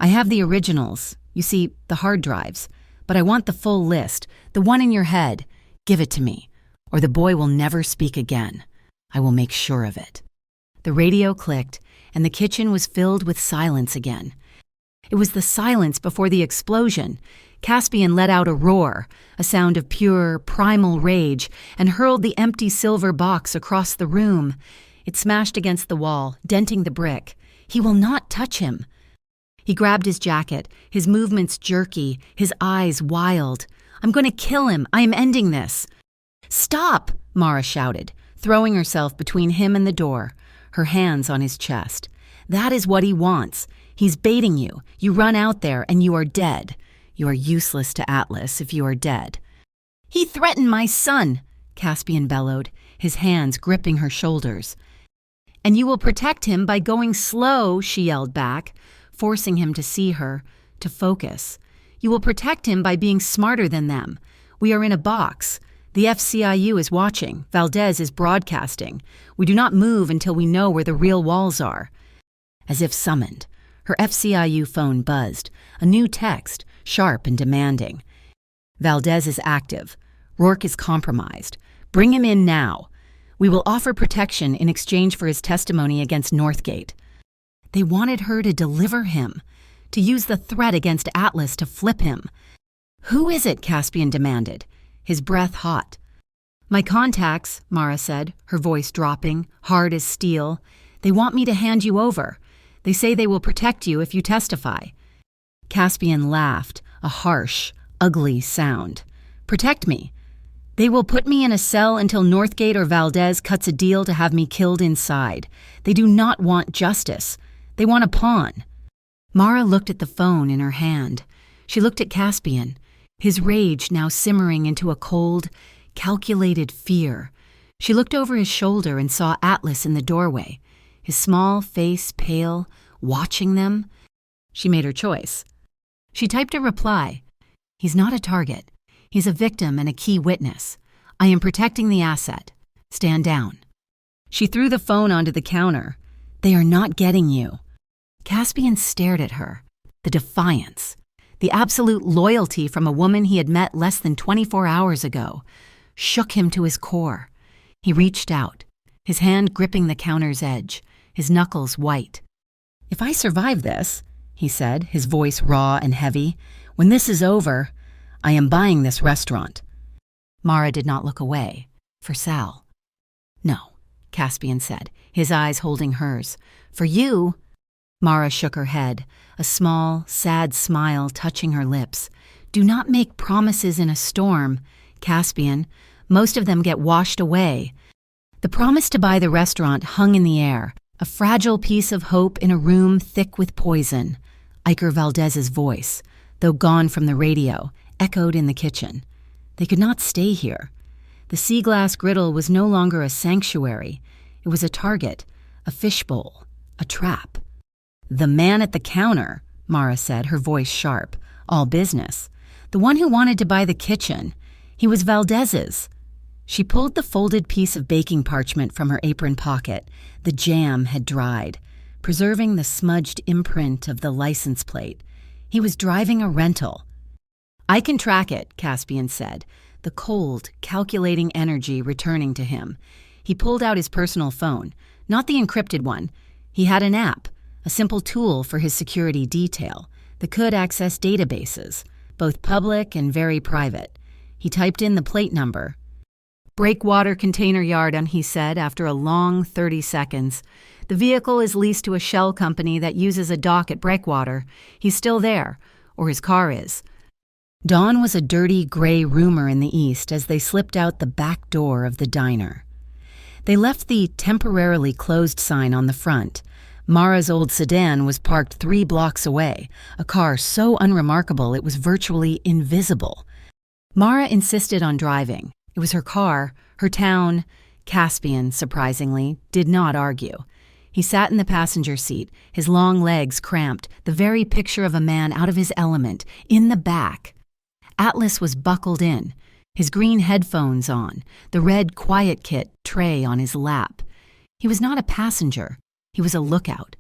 I have the originals, you see, the hard drives, but I want the full list, the one in your head. Give it to me, or the boy will never speak again. I will make sure of it." The radio clicked, and the kitchen was filled with silence again. It was the silence before the explosion. Caspian let out a roar, a sound of pure, primal rage, and hurled the empty silver box across the room. It smashed against the wall, denting the brick. He will not touch him. He grabbed his jacket, his movements jerky, his eyes wild. "I'm going to kill him. I am ending this." "Stop!" Mara shouted, throwing herself between him and the door, her hands on his chest. "That is what he wants. He's baiting you. You run out there and you are dead. You are useless to Atlas if you are dead." "He threatened my son," Caspian bellowed, his hands gripping her shoulders. "And you will protect him by going slow," she yelled back, forcing him to see her, to focus. "You will protect him by being smarter than them. We are in a box. The FCIU is watching. Valdez is broadcasting. We do not move until we know where the real walls are." As if summoned, her FCIU phone buzzed, a new text, sharp and demanding. "Valdez is active. Rourke is compromised. Bring him in now. We will offer protection in exchange for his testimony against Northgate." They wanted her to deliver him, to use the threat against Atlas to flip him. "Who is it?" Caspian demanded, his breath hot. "My contacts," Mara said, her voice dropping, hard as steel. "They want me to hand you over. They say they will protect you if you testify." Caspian laughed, a harsh, ugly sound. "Protect me? They will put me in a cell until Northgate or Valdez cuts a deal to have me killed inside. They do not want justice. They want a pawn." Mara looked at the phone in her hand. She looked at Caspian, his rage now simmering into a cold, calculated fear. She looked over his shoulder and saw Atlas in the doorway, his small face pale, watching them. She made her choice. She typed a reply. "He's not a target. He's a victim and a key witness. I am protecting the asset. Stand down." She threw the phone onto the counter. "They are not getting you." Caspian stared at her. The defiance, the absolute loyalty from a woman he had met less than 24 hours ago, shook him to his core. He reached out, his hand gripping the counter's edge, his knuckles white. "If I survive this," he said, his voice raw and heavy, "when this is over, I am buying this restaurant." Mara did not look away. "For Sal." "No," Caspian said, his eyes holding hers. "For you." Mara shook her head, a small, sad smile touching her lips. "Do not make promises in a storm, Caspian. Most of them get washed away." The promise to buy the restaurant hung in the air, a fragile piece of hope in a room thick with poison. Iker Valdez's voice, though gone from the radio, echoed in the kitchen. They could not stay here. The sea glass griddle was no longer a sanctuary. It was a target, a fishbowl, a trap. "The man at the counter," Mara said, her voice sharp, all business. "The one who wanted to buy the kitchen. He was Valdez's." She pulled the folded piece of baking parchment from her apron pocket. The jam had dried, preserving the smudged imprint of the license plate. He was driving a rental. "I can track it," Caspian said, the cold, calculating energy returning to him. He pulled out his personal phone, not the encrypted one. He had an app, a simple tool for his security detail, that could access databases, both public and very private. He typed in the plate number. "Breakwater Container Yard," he said after a long 30 seconds. "The vehicle is leased to a shell company that uses a dock at Breakwater. He's still there, or his car is." Dawn was a dirty gray rumor in the east as they slipped out the back door of the diner. They left the temporarily closed sign on the front. Mara's old sedan was parked 3 blocks away, a car so unremarkable it was virtually invisible. Mara insisted on driving. It was her car, her town. Caspian, surprisingly, did not argue. He sat in the passenger seat, his long legs cramped, the very picture of a man out of his element, in the back. Atlas was buckled in, his green headphones on, the red quiet kit tray on his lap. He was not a passenger. He was a lookout.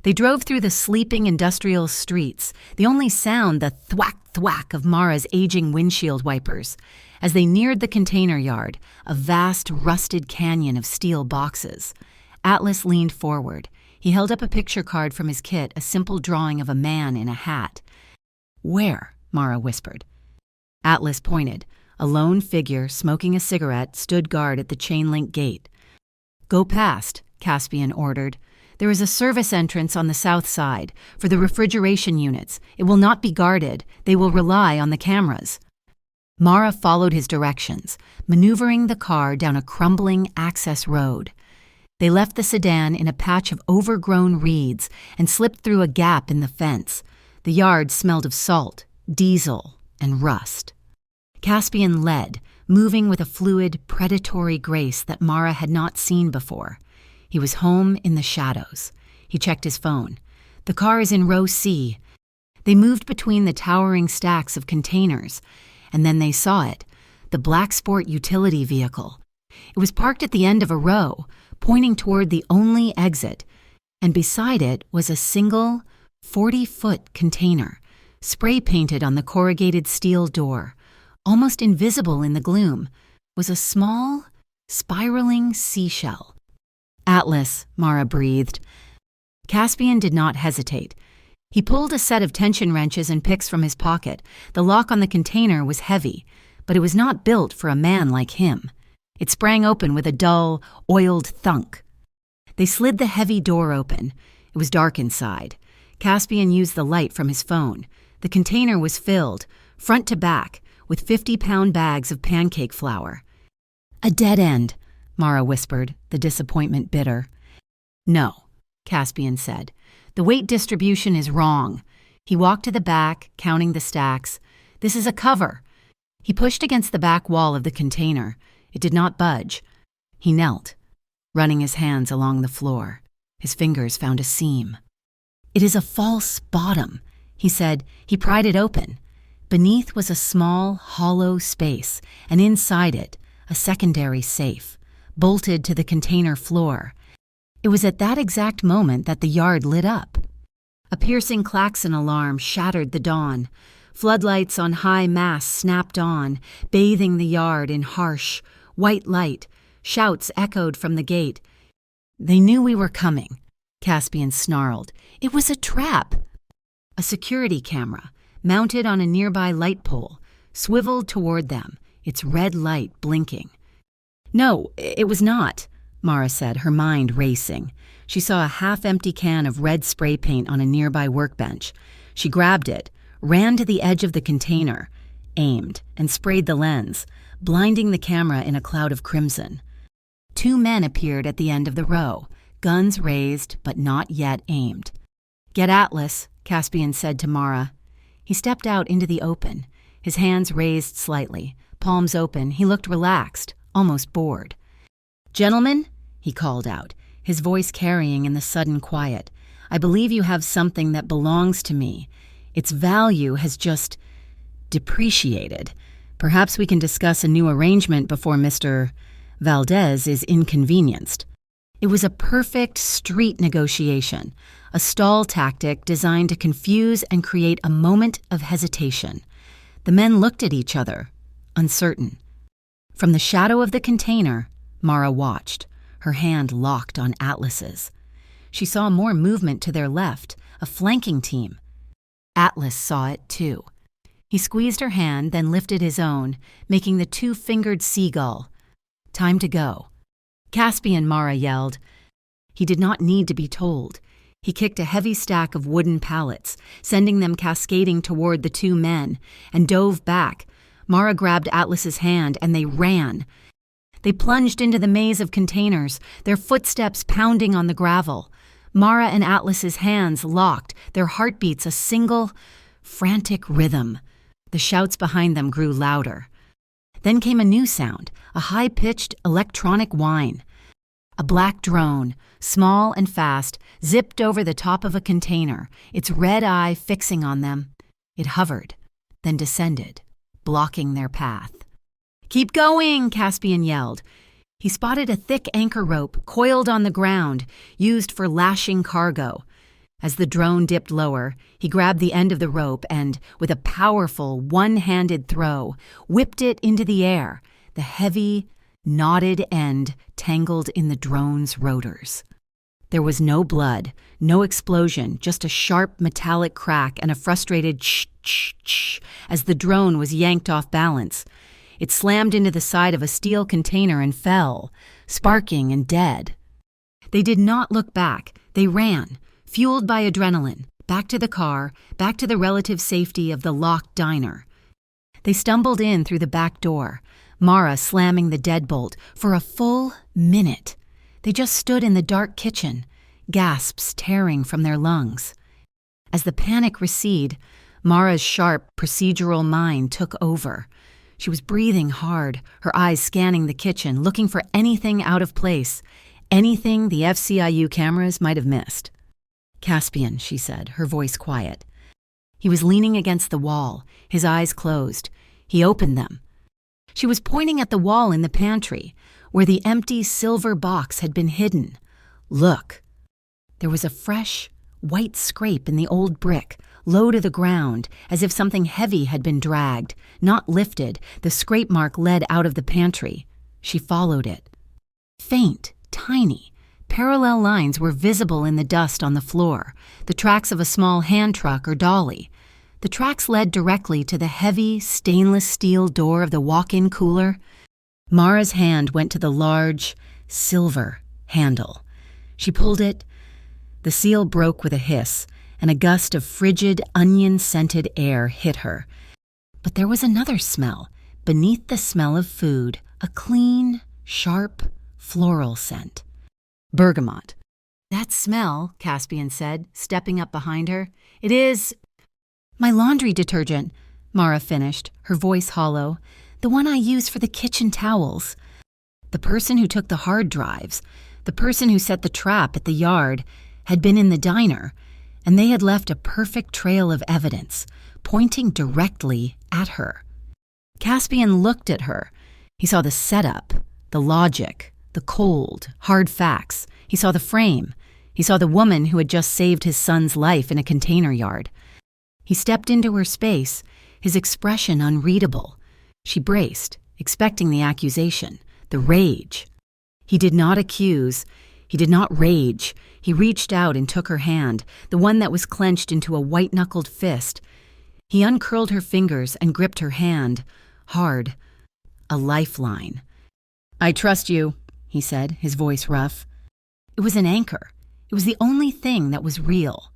They drove through the sleeping industrial streets, the only sound the thwack-thwack of Mara's aging windshield wipers. As they neared the container yard, a vast rusted canyon of steel boxes, Atlas leaned forward. He held up a picture card from his kit, a simple drawing of a man in a hat. "Where?" Mara whispered. Atlas pointed. A lone figure, smoking a cigarette, stood guard at the chain-link gate. "Go past," Caspian ordered. "There is a service entrance on the south side, for the refrigeration units. It will not be guarded. They will rely on the cameras." Mara followed his directions, maneuvering the car down a crumbling access road. They left the sedan in a patch of overgrown reeds and slipped through a gap in the fence. The yard smelled of salt, diesel, and rust. Caspian led, moving with a fluid, predatory grace that Mara had not seen before. He was home in the shadows. He checked his phone. "The car is in row C." They moved between the towering stacks of containers, and then they saw it, the black sport utility vehicle. It was parked at the end of a row, pointing toward the only exit, and beside it was a single 40-foot container, spray-painted on the corrugated steel door. Almost invisible in the gloom was a small, spiraling seashell. "Atlas," Mara breathed. Caspian did not hesitate. He pulled a set of tension wrenches and picks from his pocket. The lock on the container was heavy, but it was not built for a man like him. It sprang open with a dull, oiled thunk. They slid the heavy door open. It was dark inside. Caspian used the light from his phone. The container was filled, front to back, with 50-pound bags of pancake flour. "A dead end," Mara whispered, the disappointment bitter. "No," Caspian said. "The weight distribution is wrong." He walked to the back, counting the stacks. "This is a cover." He pushed against the back wall of the container. It did not budge. He knelt, running his hands along the floor. His fingers found a seam. "It is a false bottom," he said. He pried it open. Beneath was a small, hollow space, and inside it, a secondary safe, bolted to the container floor. It was at that exact moment that the yard lit up. A piercing klaxon alarm shattered the dawn. Floodlights on high masts snapped on, bathing the yard in harsh, white light. Shouts echoed from the gate. "They knew we were coming," Caspian snarled. "It was a trap." A security camera, mounted on a nearby light pole, swiveled toward them, its red light blinking. "No, it was not," Mara said, her mind racing. She saw a half-empty can of red spray paint on a nearby workbench. She grabbed it, ran to the edge of the container, aimed, and sprayed the lens, blinding the camera in a cloud of crimson. 2 men appeared at the end of the row, guns raised but not yet aimed. "Get Atlas," Caspian said to Mara. He stepped out into the open, his hands raised slightly, palms open. He looked relaxed, almost bored. "Gentlemen," he called out, his voice carrying in the sudden quiet, "I believe you have something that belongs to me. Its value has just depreciated. Perhaps we can discuss a new arrangement before Mr. Valdez is inconvenienced. It was a perfect street negotiation, a stall tactic designed to confuse and create a moment of hesitation. The men looked at each other, uncertain. From the shadow of the container, Mara watched, her hand locked on Atlas's. She saw more movement to their left, a flanking team. Atlas saw it too. He squeezed her hand, then lifted his own, making the two-fingered seagull. Time to go. Caspian, Mara yelled. He did not need to be told. He kicked a heavy stack of wooden pallets, sending them cascading toward the two men, and dove back. Mara grabbed Atlas's hand, and they ran. They plunged into the maze of containers, their footsteps pounding on the gravel. Mara and Atlas's hands locked, their heartbeats a single, frantic rhythm. The shouts behind them grew louder. Then came a new sound, a high-pitched electronic whine. A black drone, small and fast, zipped over the top of a container, its red eye fixing on them. It hovered, then descended, blocking their path. "Keep going," Caspian yelled. He spotted a thick anchor rope coiled on the ground, used for lashing cargo. As the drone dipped lower, he grabbed the end of the rope and, with a powerful, one-handed throw, whipped it into the air, the heavy, knotted end tangled in the drone's rotors. There was no blood, no explosion, just a sharp metallic crack and a frustrated ch-ch-ch as the drone was yanked off balance. It slammed into the side of a steel container and fell, sparking and dead. They did not look back. They ran, fueled by adrenaline, back to the car, back to the relative safety of the locked diner. They stumbled in through the back door, Mara slamming the deadbolt for a full minute. They just stood in the dark kitchen, gasps tearing from their lungs. As the panic receded, Mara's sharp, procedural mind took over. She was breathing hard, her eyes scanning the kitchen, looking for anything out of place, anything the FCIU cameras might have missed. "Caspian," she said, her voice quiet. He was leaning against the wall, his eyes closed. He opened them. She was pointing at the wall in the pantry, where the empty silver box had been hidden. "Look." There was a fresh, white scrape in the old brick, low to the ground, as if something heavy had been dragged, not lifted. The scrape mark led out of the pantry. She followed it. Faint, tiny, parallel lines were visible in the dust on the floor, the tracks of a small hand truck or dolly. The tracks led directly to the heavy, stainless steel door of the walk-in cooler. Mara's hand went to the large, silver handle. She pulled it. The seal broke with a hiss, and a gust of frigid, onion-scented air hit her. But there was another smell, beneath the smell of food, a clean, sharp, floral scent. "Bergamot." "That smell," Caspian said, stepping up behind her. "It is—" "My laundry detergent," Mara finished, her voice hollow. "The one I use for the kitchen towels." The person who took the hard drives, the person who set the trap at the yard, had been in the diner, and they had left a perfect trail of evidence, pointing directly at her. Caspian looked at her. He saw the setup, the logic, the cold, hard facts. He saw the frame. He saw the woman who had just saved his son's life in a container yard. He stepped into her space, his expression unreadable. She braced, expecting the accusation, the rage. He did not accuse. He did not rage. He reached out and took her hand, the one that was clenched into a white-knuckled fist. He uncurled her fingers and gripped her hand, hard, a lifeline. "I trust you," he said, his voice rough. It was an anchor. It was the only thing that was real.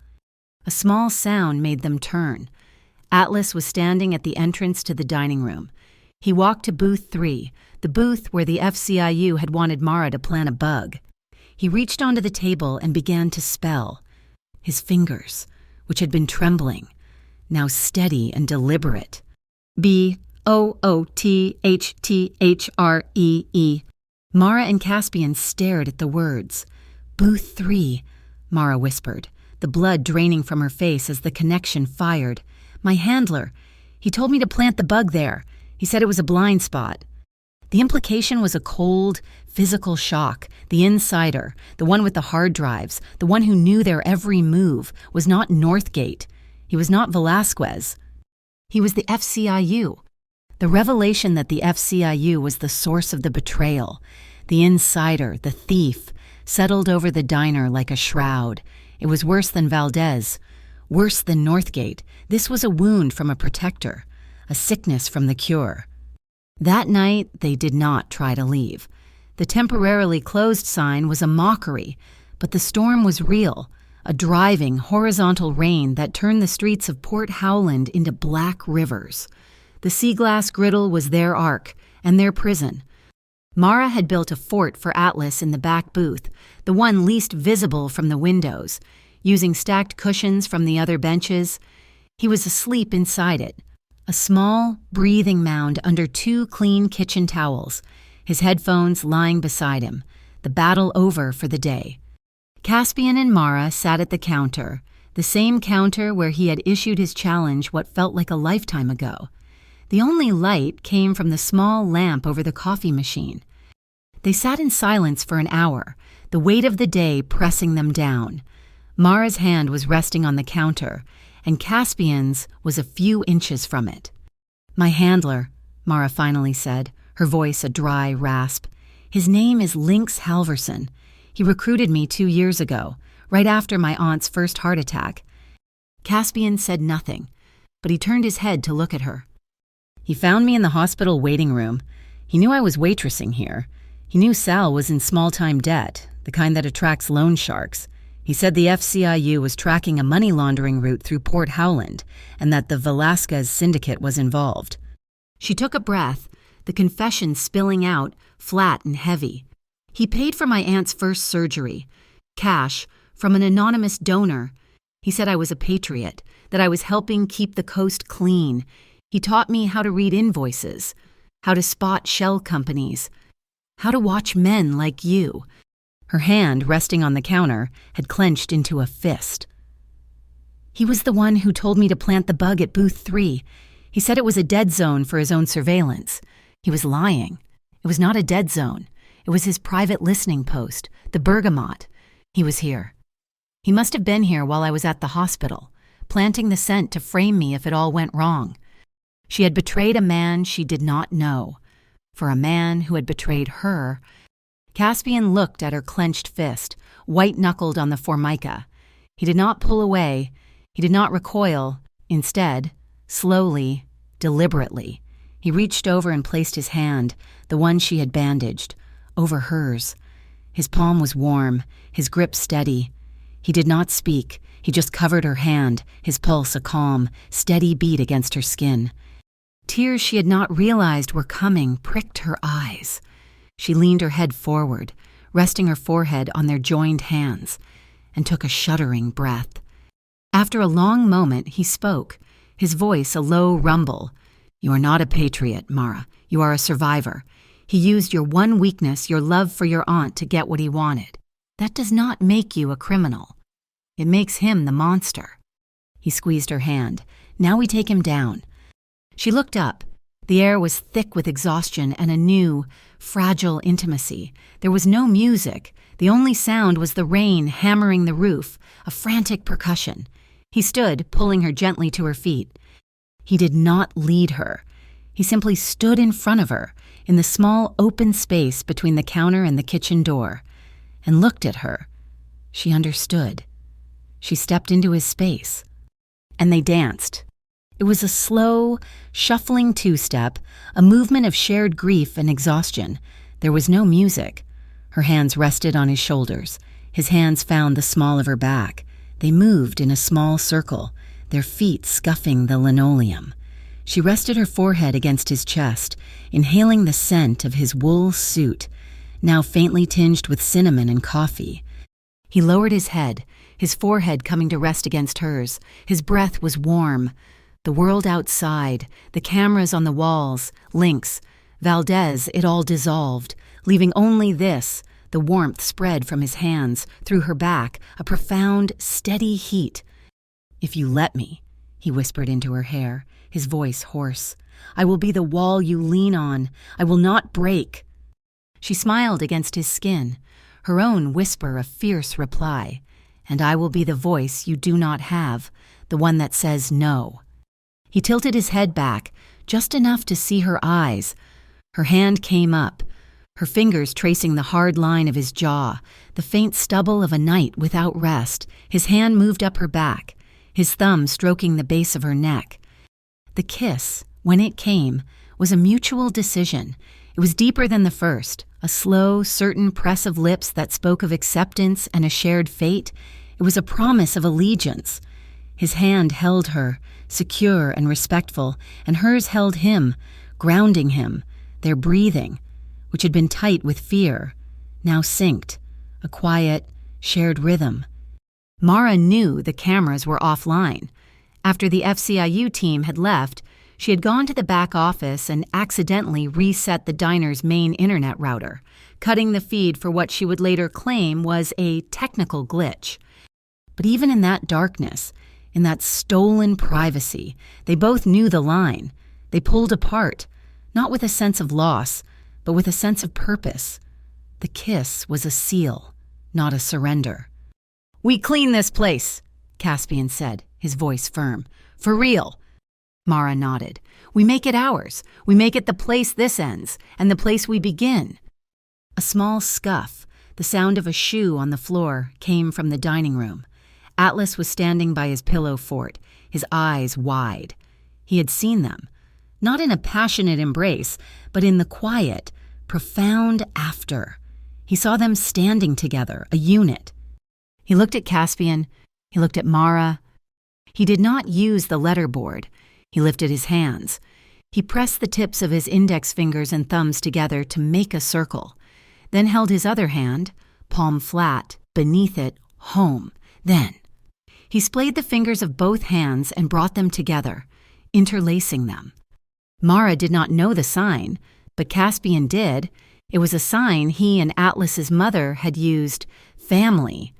A small sound made them turn. Atlas was standing at the entrance to the dining room. He walked to booth 3, the booth where the FCIU had wanted Mara to plant a bug. He reached onto the table and began to spell. His fingers, which had been trembling, now steady and deliberate. B-O-O-T-H-T-H-R-E-E. Mara and Caspian stared at the words. "Booth 3, Mara whispered, the blood draining from her face as the connection fired. "My handler. He told me to plant the bug there. He said it was a blind spot. The implication was a cold, physical shock. The insider, the one with the hard drives, the one who knew their every move, was not Northgate. He was not Velasquez. He was the FCIU. The revelation that the FCIU was the source of the betrayal, the insider, the thief, settled over the diner like a shroud. It was worse than Valdez, worse than Northgate. This was a wound from a protector, a sickness from the cure. That night, they did not try to leave. The temporarily closed sign was a mockery, but the storm was real, a driving, horizontal rain that turned the streets of Port Howland into black rivers. The sea glass griddle was their ark and their prison. Mara had built a fort for Atlas in the back booth, the one least visible from the windows, using stacked cushions from the other benches. He was asleep inside it, a small, breathing mound under 2 clean kitchen towels, his headphones lying beside him, the battle over for the day. Caspian and Mara sat at the counter, the same counter where he had issued his challenge what felt like a lifetime ago. The only light came from the small lamp over the coffee machine. They sat in silence for an hour, the weight of the day pressing them down. Mara's hand was resting on the counter, and Caspian's was a few inches from it. "My handler," Mara finally said, her voice a dry rasp. "His name is Lynx Halverson. He recruited me 2 years ago, right after my aunt's first heart attack." Caspian said nothing, but he turned his head to look at her. "He found me in the hospital waiting room. He knew I was waitressing here. He knew Sal was in small-time debt, the kind that attracts loan sharks. He said the FCIU was tracking a money laundering route through Port Howland and that the Velasquez syndicate was involved." She took a breath, the confession spilling out, flat and heavy. "He paid for my aunt's first surgery. Cash, from an anonymous donor. He said I was a patriot, that I was helping keep the coast clean. He taught me how to read invoices, how to spot shell companies, how to watch men like you." Her hand, resting on the counter, had clenched into a fist. "He was the one who told me to plant the bug at booth 3. He said it was a dead zone for his own surveillance. He was lying. It was not a dead zone. It was his private listening post, the Bergamot. He was here. He must have been here while I was at the hospital, planting the scent to frame me if it all went wrong. She had betrayed a man she did not know. For a man who had betrayed her..." Caspian looked at her clenched fist, white-knuckled on the formica. He did not pull away. He did not recoil. Instead, slowly, deliberately, he reached over and placed his hand, the one she had bandaged, over hers. His palm was warm, his grip steady. He did not speak. He just covered her hand, his pulse a calm, steady beat against her skin. Tears she had not realized were coming pricked her eyes. She leaned her head forward, resting her forehead on their joined hands, and took a shuddering breath. After a long moment, he spoke, his voice a low rumble. "You are not a patriot, Mara. You are a survivor. He used your one weakness, your love for your aunt, to get what he wanted. That does not make you a criminal. It makes him the monster." He squeezed her hand. "Now we take him down." She looked up. The air was thick with exhaustion and a new, fragile intimacy. There was no music. The only sound was the rain hammering the roof, a frantic percussion. He stood, pulling her gently to her feet. He did not lead her. He simply stood in front of her, in the small open space between the counter and the kitchen door, and looked at her. She understood. She stepped into his space. And they danced. It was a slow, shuffling two-step, a movement of shared grief and exhaustion. There was no music. Her hands rested on his shoulders. His hands found the small of her back. They moved in a small circle, their feet scuffing the linoleum. She rested her forehead against his chest, inhaling the scent of his wool suit, now faintly tinged with cinnamon and coffee. He lowered his head, his forehead coming to rest against hers. His breath was warm. The world outside, the cameras on the walls, Lynx, Valdez, it all dissolved, leaving only this, the warmth spread from his hands, through her back, a profound, steady heat. "If you let me," he whispered into her hair, his voice hoarse. "I will be the wall you lean on. I will not break." She smiled against his skin, her own whisper a fierce reply. "And I will be the voice you do not have, the one that says no." He tilted his head back, just enough to see her eyes. Her hand came up, her fingers tracing the hard line of his jaw, the faint stubble of a night without rest. His hand moved up her back, his thumb stroking the base of her neck. The kiss, when it came, was a mutual decision. It was deeper than the first, a slow, certain press of lips that spoke of acceptance and a shared fate. It was a promise of allegiance. His hand held her, secure and respectful, and hers held him, grounding him, their breathing, which had been tight with fear, now synced, a quiet, shared rhythm. Mara knew the cameras were offline. After the FCIU team had left, she had gone to the back office and accidentally reset the diner's main internet router, cutting the feed for what she would later claim was a technical glitch. But even in that darkness, in that stolen privacy, they both knew the line. They pulled apart, not with a sense of loss, but with a sense of purpose. The kiss was a seal, not a surrender. "We clean this place," Caspian said, his voice firm. "For real." Mara nodded. "We make it ours. We make it the place this ends, and the place we begin." A small scuff, the sound of a shoe on the floor, came from the dining room. Atlas was standing by his pillow fort, his eyes wide. He had seen them, not in a passionate embrace, but in the quiet, profound after. He saw them standing together, a unit. He looked at Caspian. He looked at Mara. He did not use the letterboard. He lifted his hands. He pressed the tips of his index fingers and thumbs together to make a circle, then held his other hand, palm flat, beneath it, home. Then he splayed the fingers of both hands and brought them together, interlacing them. Mara did not know the sign, but Caspian did. It was a sign he and Atlas's mother had used, family.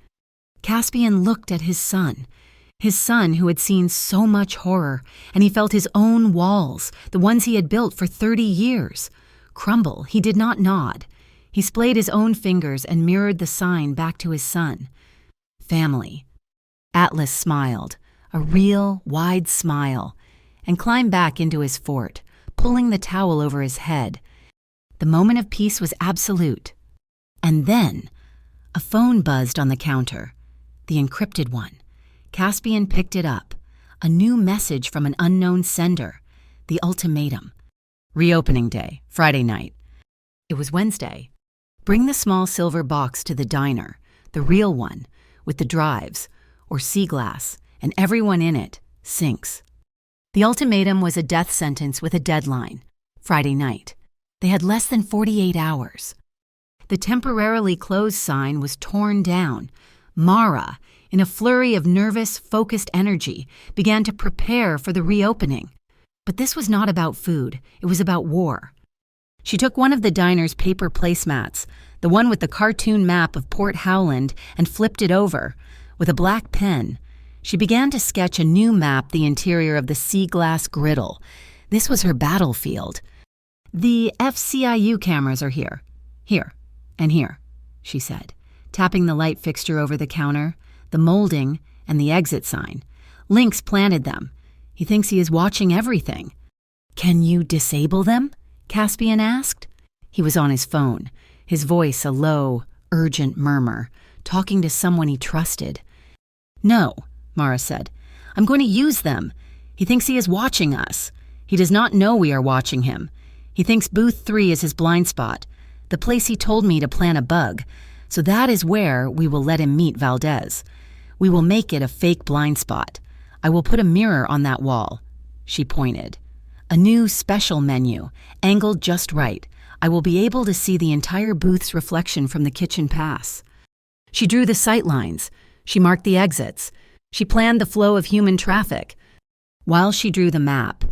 Caspian looked at his son who had seen so much horror, and he felt his own walls, the ones he had built for 30 years, crumble. He did not nod. He splayed his own fingers and mirrored the sign back to his son. Family. Atlas smiled, a real, wide smile, and climbed back into his fort, pulling the towel over his head. The moment of peace was absolute. And then, a phone buzzed on the counter, the encrypted one. Caspian picked it up, a new message from an unknown sender, the ultimatum. Reopening day, Friday night. It was Wednesday. Bring the small silver box to the diner, the real one, with the drives, or sea glass, and everyone in it, sinks. The ultimatum was a death sentence with a deadline, Friday night. They had less than 48 hours. The temporarily closed sign was torn down. Mara, in a flurry of nervous, focused energy, began to prepare for the reopening. But this was not about food. It was about war. She took one of the diner's paper placemats, the one with the cartoon map of Port Howland, and flipped it over. With a black pen, she began to sketch a new map, the interior of the sea glass griddle. This was her battlefield. "The FCIU cameras are here, and here," she said, tapping the light fixture over the counter, the molding, and the exit sign. "Lynx planted them. He thinks he is watching everything." "Can you disable them?" Caspian asked. He was on his phone, his voice a low, urgent murmur, talking to someone he trusted. "No," Mara said. "I'm going to use them. He thinks he is watching us. He does not know we are watching him. He thinks booth 3 is his blind spot, the place he told me to plant a bug. So that is where we will let him meet Valdez. We will make it a fake blind spot. I will put a mirror on that wall." She pointed. "A new special menu, angled just right. I will be able to see the entire booth's reflection from the kitchen pass." She drew the sight lines. She marked the exits. She planned the flow of human traffic. While she drew the map,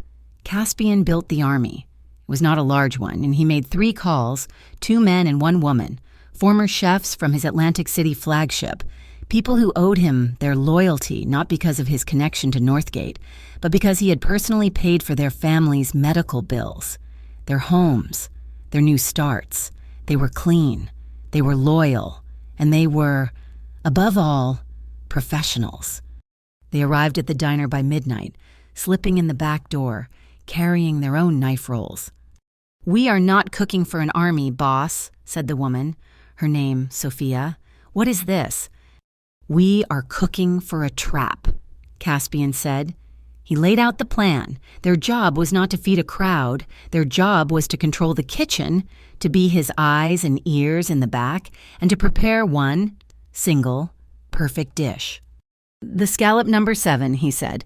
Caspian built the army. It was not a large one, and he made 3 calls, 2 men and 1 woman, former chefs from his Atlantic City flagship, People who owed him their loyalty not because of his connection to Northgate, but because he had personally paid for their families' medical bills, their homes, their new starts. They were clean, they were loyal, and they were, above all, professionals. They arrived at the diner by midnight, slipping in the back door, carrying their own knife rolls. "We are not cooking for an army, boss," said the woman, her name Sophia. "What is this?" "We are cooking for a trap," Caspian said. He laid out the plan. Their job was not to feed a crowd. Their job was to control the kitchen, to be his eyes and ears in the back, and to prepare one, single, perfect dish. "The scallop number 7, he said.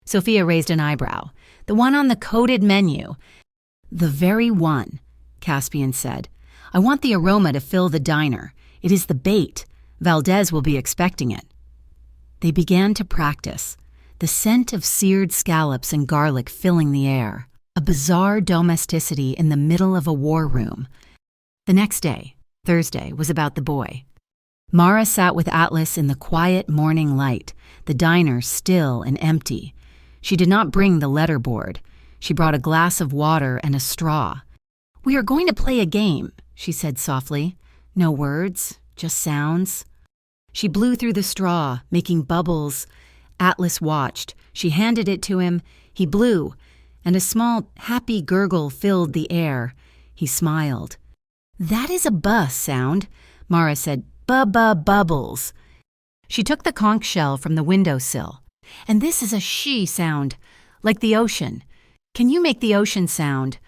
Sophia raised an eyebrow. "The one on the coded menu." "The very one," Caspian said. "I want the aroma to fill the diner. It is the bait. Valdez will be expecting it." They began to practice, the scent of seared scallops and garlic filling the air, a bizarre domesticity in the middle of a war room. The next day, Thursday, was about the boy. Mara sat with Atlas in the quiet morning light, the diner still and empty. She did not bring the letterboard. She brought a glass of water and a straw. "We are going to play a game," she said softly. "No words, just sounds." She blew through the straw, making bubbles. Atlas watched. She handed it to him. He blew, and a small, happy gurgle filled the air. He smiled. "That is a buh sound," Mara said. "Bubbles." She took the conch shell from the windowsill. "And this is a she sound, like the ocean. Can you make the ocean sound?"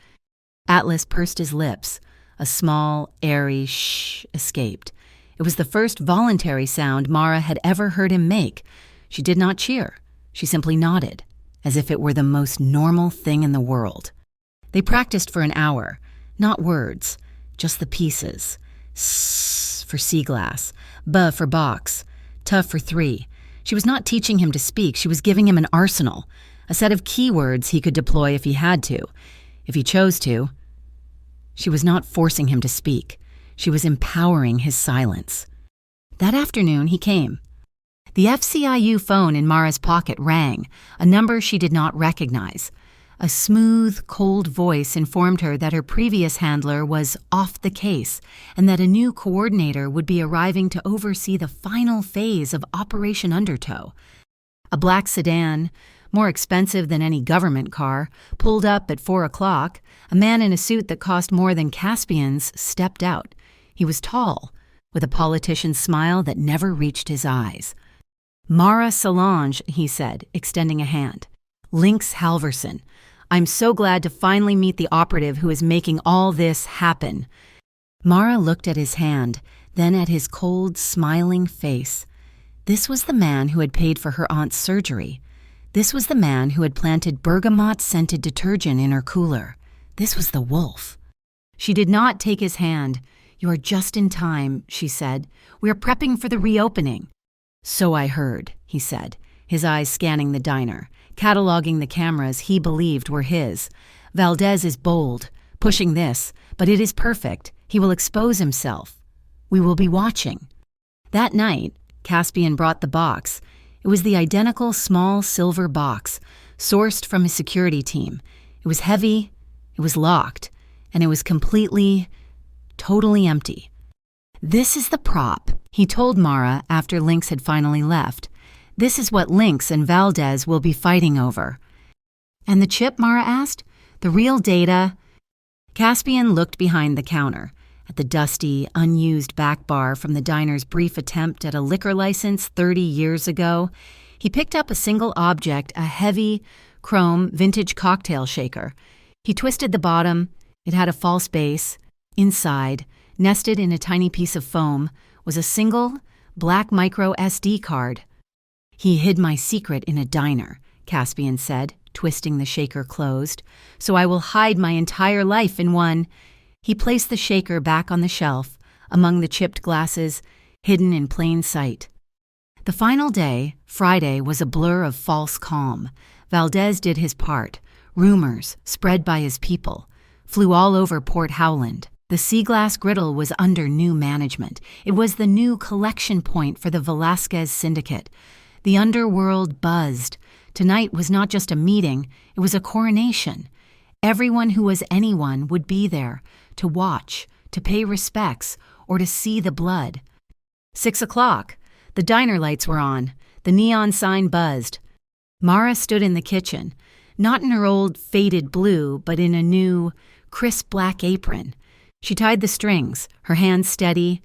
Atlas pursed his lips. A small, airy shh escaped. It was the first voluntary sound Mara had ever heard him make. She did not cheer. She simply nodded, as if it were the most normal thing in the world. They practiced for an hour, not words, just the pieces. S for sea glass, B for box, T for 3. She was not teaching him to speak. She was giving him an arsenal, a set of keywords he could deploy if he had to, if he chose to. She was not forcing him to speak. She was empowering his silence. That afternoon, he came. The FCIU phone in Mara's pocket rang, a number she did not recognize. A smooth, cold voice informed her that her previous handler was off the case and that a new coordinator would be arriving to oversee the final phase of Operation Undertow. A black sedan, more expensive than any government car, pulled up at 4 o'clock. A man in a suit that cost more than Caspian's stepped out. He was tall, with a politician's smile that never reached his eyes. "Mara Solange," he said, extending a hand. "Lynx Halverson. I'm so glad to finally meet the operative who is making all this happen." Mara looked at his hand, then at his cold, smiling face. This was the man who had paid for her aunt's surgery. This was the man who had planted bergamot-scented detergent in her cooler. This was the wolf. She did not take his hand. "You are just in time," she said. "We are prepping for the reopening." "So I heard," he said, his eyes scanning the diner, cataloging the cameras he believed were his. "Valdez is bold, pushing this, but it is perfect. He will expose himself. We will be watching." That night, Caspian brought the box. It was the identical small silver box, sourced from his security team. It was heavy, it was locked, and it was completely, totally empty. "This is the prop," he told Mara after Lynx had finally left. "This is what Lynx and Valdez will be fighting over." "And the chip?" Mara asked. "The real data?" Caspian looked behind the counter, at the dusty, unused back bar from the diner's brief attempt at a liquor license 30 years ago. He picked up a single object, a heavy, chrome, vintage cocktail shaker. He twisted the bottom. It had a false base. Inside, nested in a tiny piece of foam, was a single, black micro SD card. "He hid my secret in a diner," Caspian said, twisting the shaker closed. "So I will hide my entire life in one." He placed the shaker back on the shelf, among the chipped glasses, hidden in plain sight. The final day, Friday, was a blur of false calm. Valdez did his part. Rumors, spread by his people, flew all over Port Howland. The sea glass griddle was under new management. It was the new collection point for the Velasquez syndicate. The underworld buzzed. Tonight was not just a meeting, it was a coronation. Everyone who was anyone would be there, to watch, to pay respects, or to see the blood. 6 o'clock. The diner lights were on. The neon sign buzzed. Mara stood in the kitchen, not in her old faded blue, but in a new, crisp black apron. She tied the strings, her hands steady.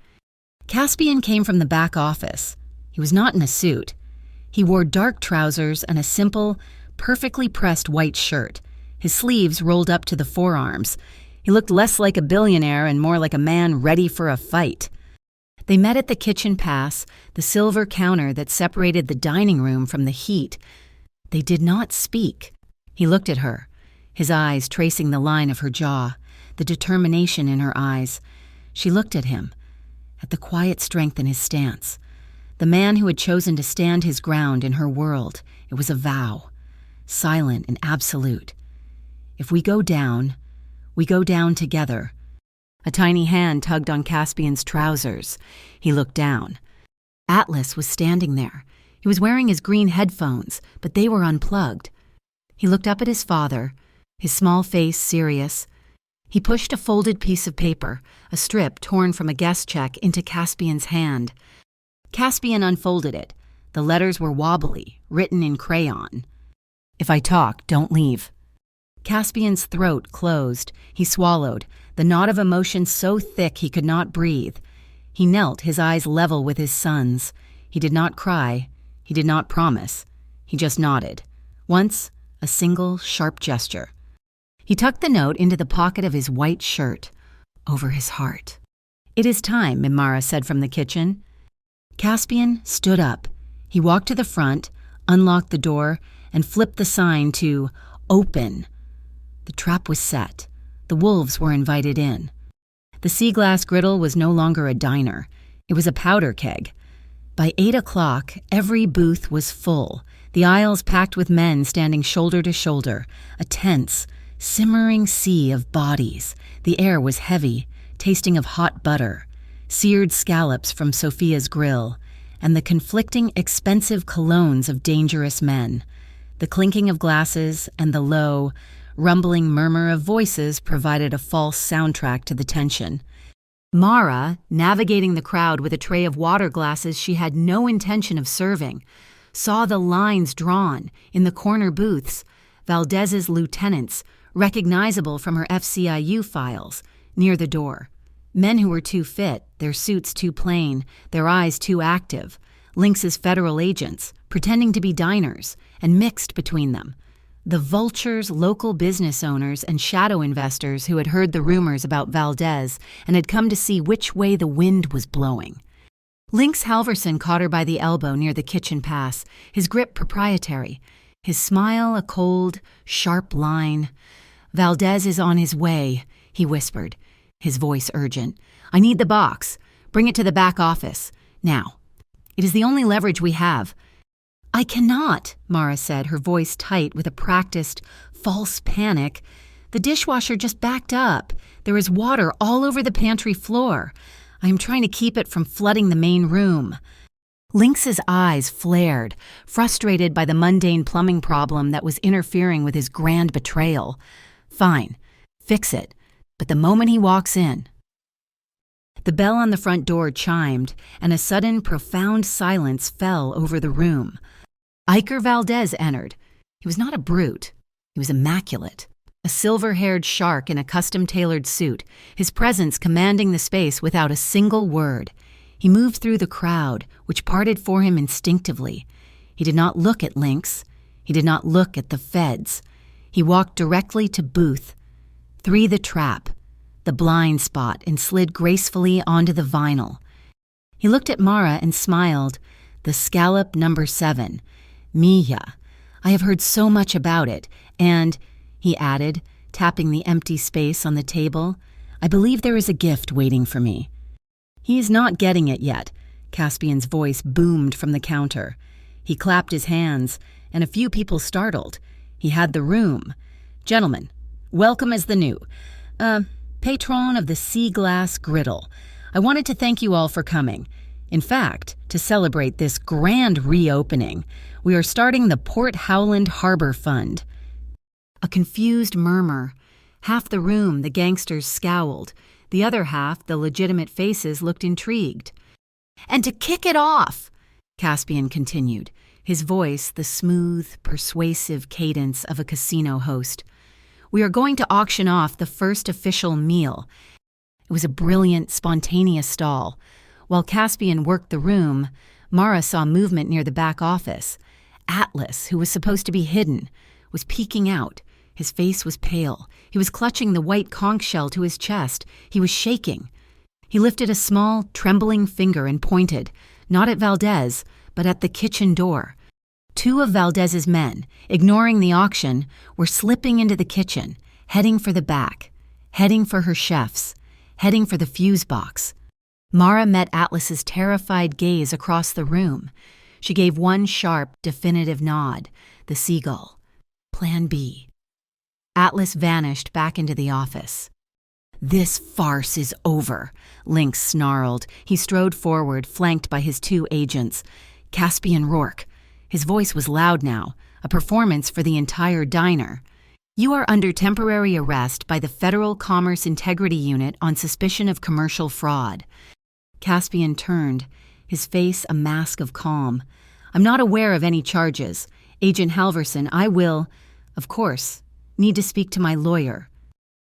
Caspian came from the back office. He was not in a suit. He wore dark trousers and a simple, perfectly pressed white shirt. His sleeves rolled up to the forearms. He looked less like a billionaire and more like a man ready for a fight. They met at the kitchen pass, the silver counter that separated the dining room from the heat. They did not speak. He looked at her, his eyes tracing the line of her jaw, the determination in her eyes. She looked at him, at the quiet strength in his stance. The man who had chosen to stand his ground in her world. It was a vow, silent and absolute. If we go down together. A tiny hand tugged on Caspian's trousers. He looked down. Atlas was standing there. He was wearing his green headphones, but they were unplugged. He looked up at his father, his small face serious. He pushed a folded piece of paper, a strip torn from a guest check, into Caspian's hand. Caspian unfolded it. The letters were wobbly, written in crayon. "If I talk, don't leave." Caspian's throat closed. He swallowed, the knot of emotion so thick he could not breathe. He knelt, his eyes level with his son's. He did not cry. He did not promise. He just nodded. Once, a single, sharp gesture. He tucked the note into the pocket of his white shirt, over his heart. "It is time," Mimara said from the kitchen. Caspian stood up. He walked to the front, unlocked the door, and flipped the sign to "Open." The trap was set. The wolves were invited in. The sea glass griddle was no longer a diner. It was a powder keg. By 8 o'clock, every booth was full, the aisles packed with men standing shoulder to shoulder, a tense, simmering sea of bodies. The air was heavy, tasting of hot butter, seared scallops from Sophia's grill, and the conflicting, expensive colognes of dangerous men. The clinking of glasses and the low, rumbling murmur of voices provided a false soundtrack to the tension. Mara, navigating the crowd with a tray of water glasses she had no intention of serving, saw the lines drawn in the corner booths, Valdez's lieutenants, recognizable from her FCIU files, near the door. Men who were too fit, their suits too plain, their eyes too active. Lynx's federal agents, pretending to be diners, and mixed between them. The vultures, local business owners, and shadow investors who had heard the rumors about Valdez and had come to see which way the wind was blowing. Lynx Halverson caught her by the elbow near the kitchen pass, his grip proprietary, his smile a cold, sharp line. "Valdez is on his way," he whispered, his voice urgent. "I need the box. Bring it to the back office. Now. It is the only leverage we have." "I cannot," Mara said, her voice tight with a practiced, false panic. "The dishwasher just backed up. There is water all over the pantry floor. I am trying to keep it from flooding the main room." Lynx's eyes flared, frustrated by the mundane plumbing problem that was interfering with his grand betrayal. "Fine. Fix it. But the moment he walks in..." The bell on the front door chimed, and a sudden, profound silence fell over the room. Iker Valdez entered. He was not a brute. He was immaculate. A silver-haired shark in a custom-tailored suit, his presence commanding the space without a single word. He moved through the crowd, which parted for him instinctively. He did not look at Lynx. He did not look at the feds. He walked directly to booth 3, the trap, the blind spot, and slid gracefully onto the vinyl. He looked at Mara and smiled. The scallop number 7. Mia. I have heard so much about it, and, he added, tapping the empty space on the table, I believe there is a gift waiting for me. He is not getting it yet, Caspian's voice boomed from the counter. He clapped his hands, and a few people startled. He had the room. "Gentlemen, welcome as the new, patron of the Sea Glass Griddle. I wanted to thank you all for coming. In fact, to celebrate this grand reopening, we are starting the Port Howland Harbor Fund. A confused murmur. Half the room, the gangsters scowled. The other half, the legitimate faces, looked intrigued. And to kick it off, Caspian continued, his voice the smooth, persuasive cadence of a casino host. We are going to auction off the first official meal. It was a brilliant, spontaneous stall. While Caspian worked the room, Mara saw movement near the back office. Atlas, who was supposed to be hidden, was peeking out. His face was pale. He was clutching the white conch shell to his chest. He was shaking. He lifted a small, trembling finger and pointed, not at Valdez, but at the kitchen door. Two of Valdez's men, ignoring the auction, were slipping into the kitchen, heading for the back, heading for her chefs, heading for the fuse box. Mara met Atlas's terrified gaze across the room. She gave one sharp, definitive nod, the seagull. Plan B. Atlas vanished back into the office. This farce is over, Lynx snarled. He strode forward, flanked by his two agents. Caspian Rourke. His voice was loud now, a performance for the entire diner. You are under temporary arrest by the Federal Commerce Integrity Unit on suspicion of commercial fraud. Caspian turned, his face a mask of calm. I'm not aware of any charges. Agent Halverson, I will, of course, need to speak to my lawyer.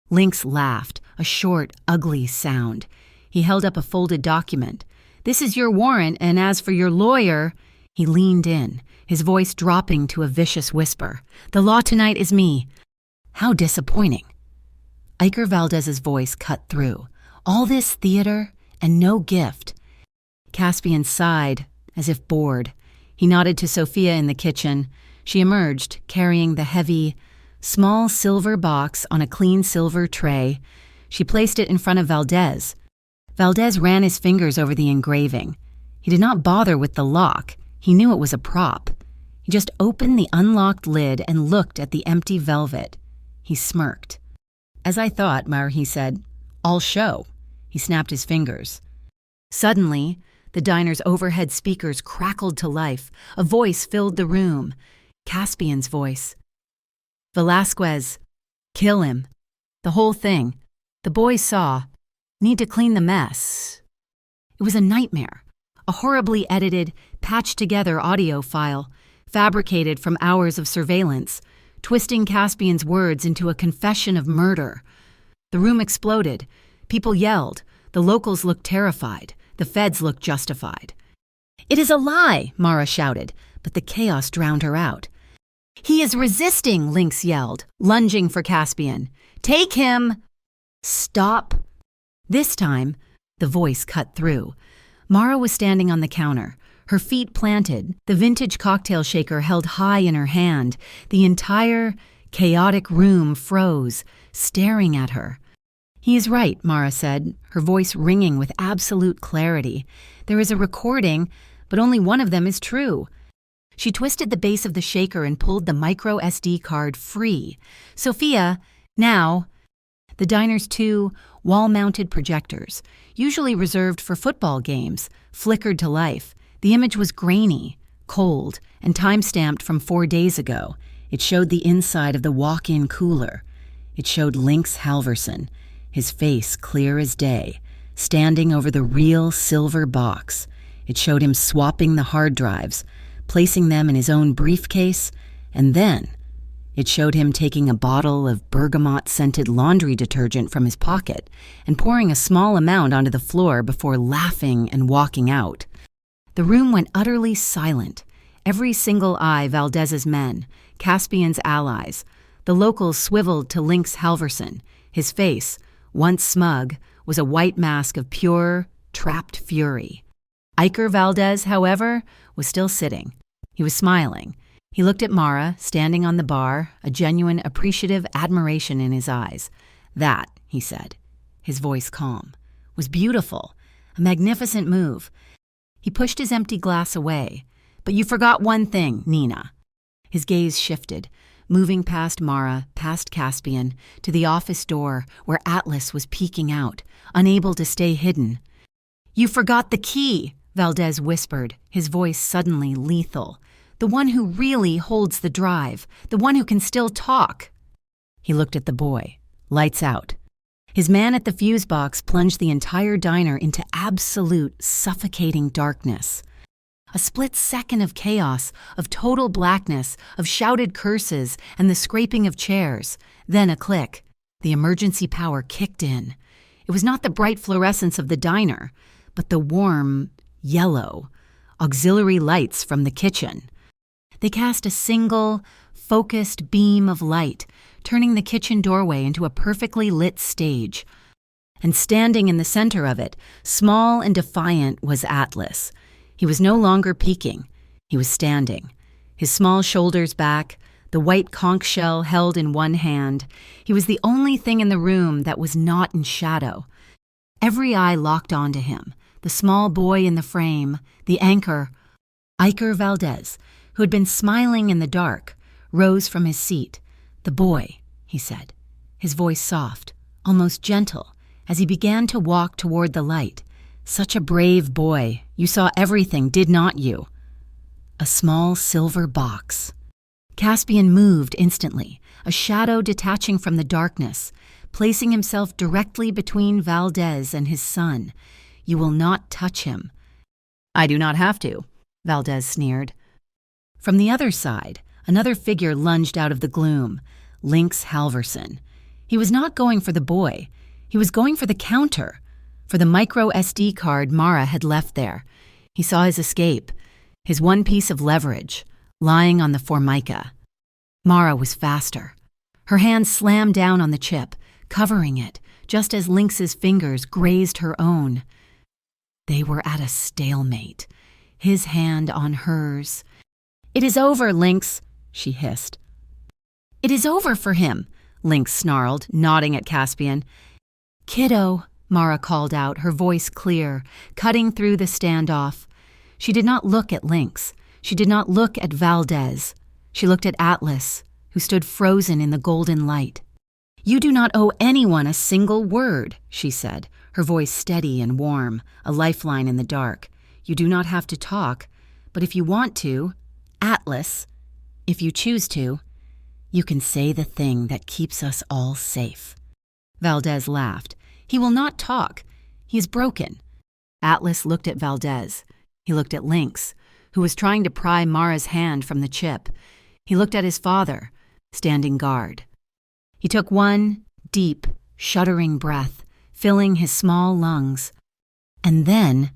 Lynx laughed, a short, ugly sound. He held up a folded document. This is your warrant, and as for your lawyer... He leaned in, his voice dropping to a vicious whisper. The law tonight is me. How disappointing. Iker Valdez's voice cut through. All this theater and no gift. Caspian sighed, as if bored. He nodded to Sophia in the kitchen. She emerged, carrying the heavy, small silver box on a clean silver tray. She placed it in front of Valdez. Valdez ran his fingers over the engraving. He did not bother with the lock. He knew it was a prop. He just opened the unlocked lid and looked at the empty velvet. He smirked. As I thought, Mar, he said. I'll show. He snapped his fingers. Suddenly, the diner's overhead speakers crackled to life. A voice filled the room. Caspian's voice. Velasquez. Kill him. The whole thing. The boys saw. Need to clean the mess. It was a nightmare. A horribly edited, patched-together audio file, fabricated from hours of surveillance, twisting Caspian's words into a confession of murder. The room exploded. People yelled. The locals looked terrified. The feds looked justified. It is a lie, Mara shouted, but the chaos drowned her out. He is resisting, Lynx yelled, lunging for Caspian. Take him! Stop. This time, the voice cut through. Mara was standing on the counter, her feet planted, the vintage cocktail shaker held high in her hand. The entire, chaotic room froze, staring at her. He is right, Mara said, her voice ringing with absolute clarity. There is a recording, but only one of them is true. She twisted the base of the shaker and pulled the micro SD card free. Sophia, now... The diner's two wall-mounted projectors, usually reserved for football games, flickered to life. The image was grainy, cold, and time-stamped from 4 days ago. It showed the inside of the walk-in cooler. It showed Lynx Halverson, his face clear as day, standing over the real silver box. It showed him swapping the hard drives, placing them in his own briefcase, and then it showed him taking a bottle of bergamot-scented laundry detergent from his pocket and pouring a small amount onto the floor before laughing and walking out. The room went utterly silent. Every single eye Valdez's men, Caspian's allies. The locals swiveled to Lynx Halverson. His face, once smug, was a white mask of pure, trapped fury. Iker Valdez, however, was still sitting. He was smiling. He looked at Mara, standing on the bar, a genuine, appreciative admiration in his eyes. That, he said, his voice calm, was beautiful, a magnificent move. He pushed his empty glass away. But you forgot one thing, Nina. His gaze shifted, moving past Mara, past Caspian, to the office door where Atlas was peeking out, unable to stay hidden. "You forgot the key," Valdez whispered, his voice suddenly lethal. "The one who really holds the drive, the one who can still talk." He looked at the boy. Lights out. His man at the fuse box plunged the entire diner into absolute, suffocating darkness. A split second of chaos, of total blackness, of shouted curses and the scraping of chairs. Then a click. The emergency power kicked in. It was not the bright fluorescence of the diner, but the warm, yellow, auxiliary lights from the kitchen. They cast a single, focused beam of light, turning the kitchen doorway into a perfectly lit stage. And standing in the center of it, small and defiant, was Atlas. He was no longer peeking. He was standing, his small shoulders back, the white conch shell held in one hand. He was the only thing in the room that was not in shadow. Every eye locked onto him, the small boy in the frame, the anchor. Iker Valdez, who had been smiling in the dark, rose from his seat. "The boy," he said, his voice soft, almost gentle, as he began to walk toward the light. "Such a brave boy. You saw everything, did not you?" A small silver box. Caspian moved instantly, a shadow detaching from the darkness, placing himself directly between Valdez and his son. "You will not touch him." "I do not have to," Valdez sneered. From the other side, another figure lunged out of the gloom, Lynx Halverson. He was not going for the boy. He was going for the counter, for the micro SD card Mara had left there. He saw his escape, his one piece of leverage, lying on the Formica. Mara was faster. Her hand slammed down on the chip, covering it, just as Lynx's fingers grazed her own. They were at a stalemate, his hand on hers. "It is over, Lynx," she hissed. "It is over for him," Lynx snarled, nodding at Caspian. "Kiddo," Mara called out, her voice clear, cutting through the standoff. She did not look at Lynx. She did not look at Valdez. She looked at Atlas, who stood frozen in the golden light. "You do not owe anyone a single word," she said, her voice steady and warm, a lifeline in the dark. "You do not have to talk, but if you want to, Atlas, if you choose to, you can say the thing that keeps us all safe." Valdez laughed. "He will not talk. He is broken." Atlas looked at Valdez. He looked at Lynx, who was trying to pry Mara's hand from the chip. He looked at his father, standing guard. He took one deep, shuddering breath, filling his small lungs. And then,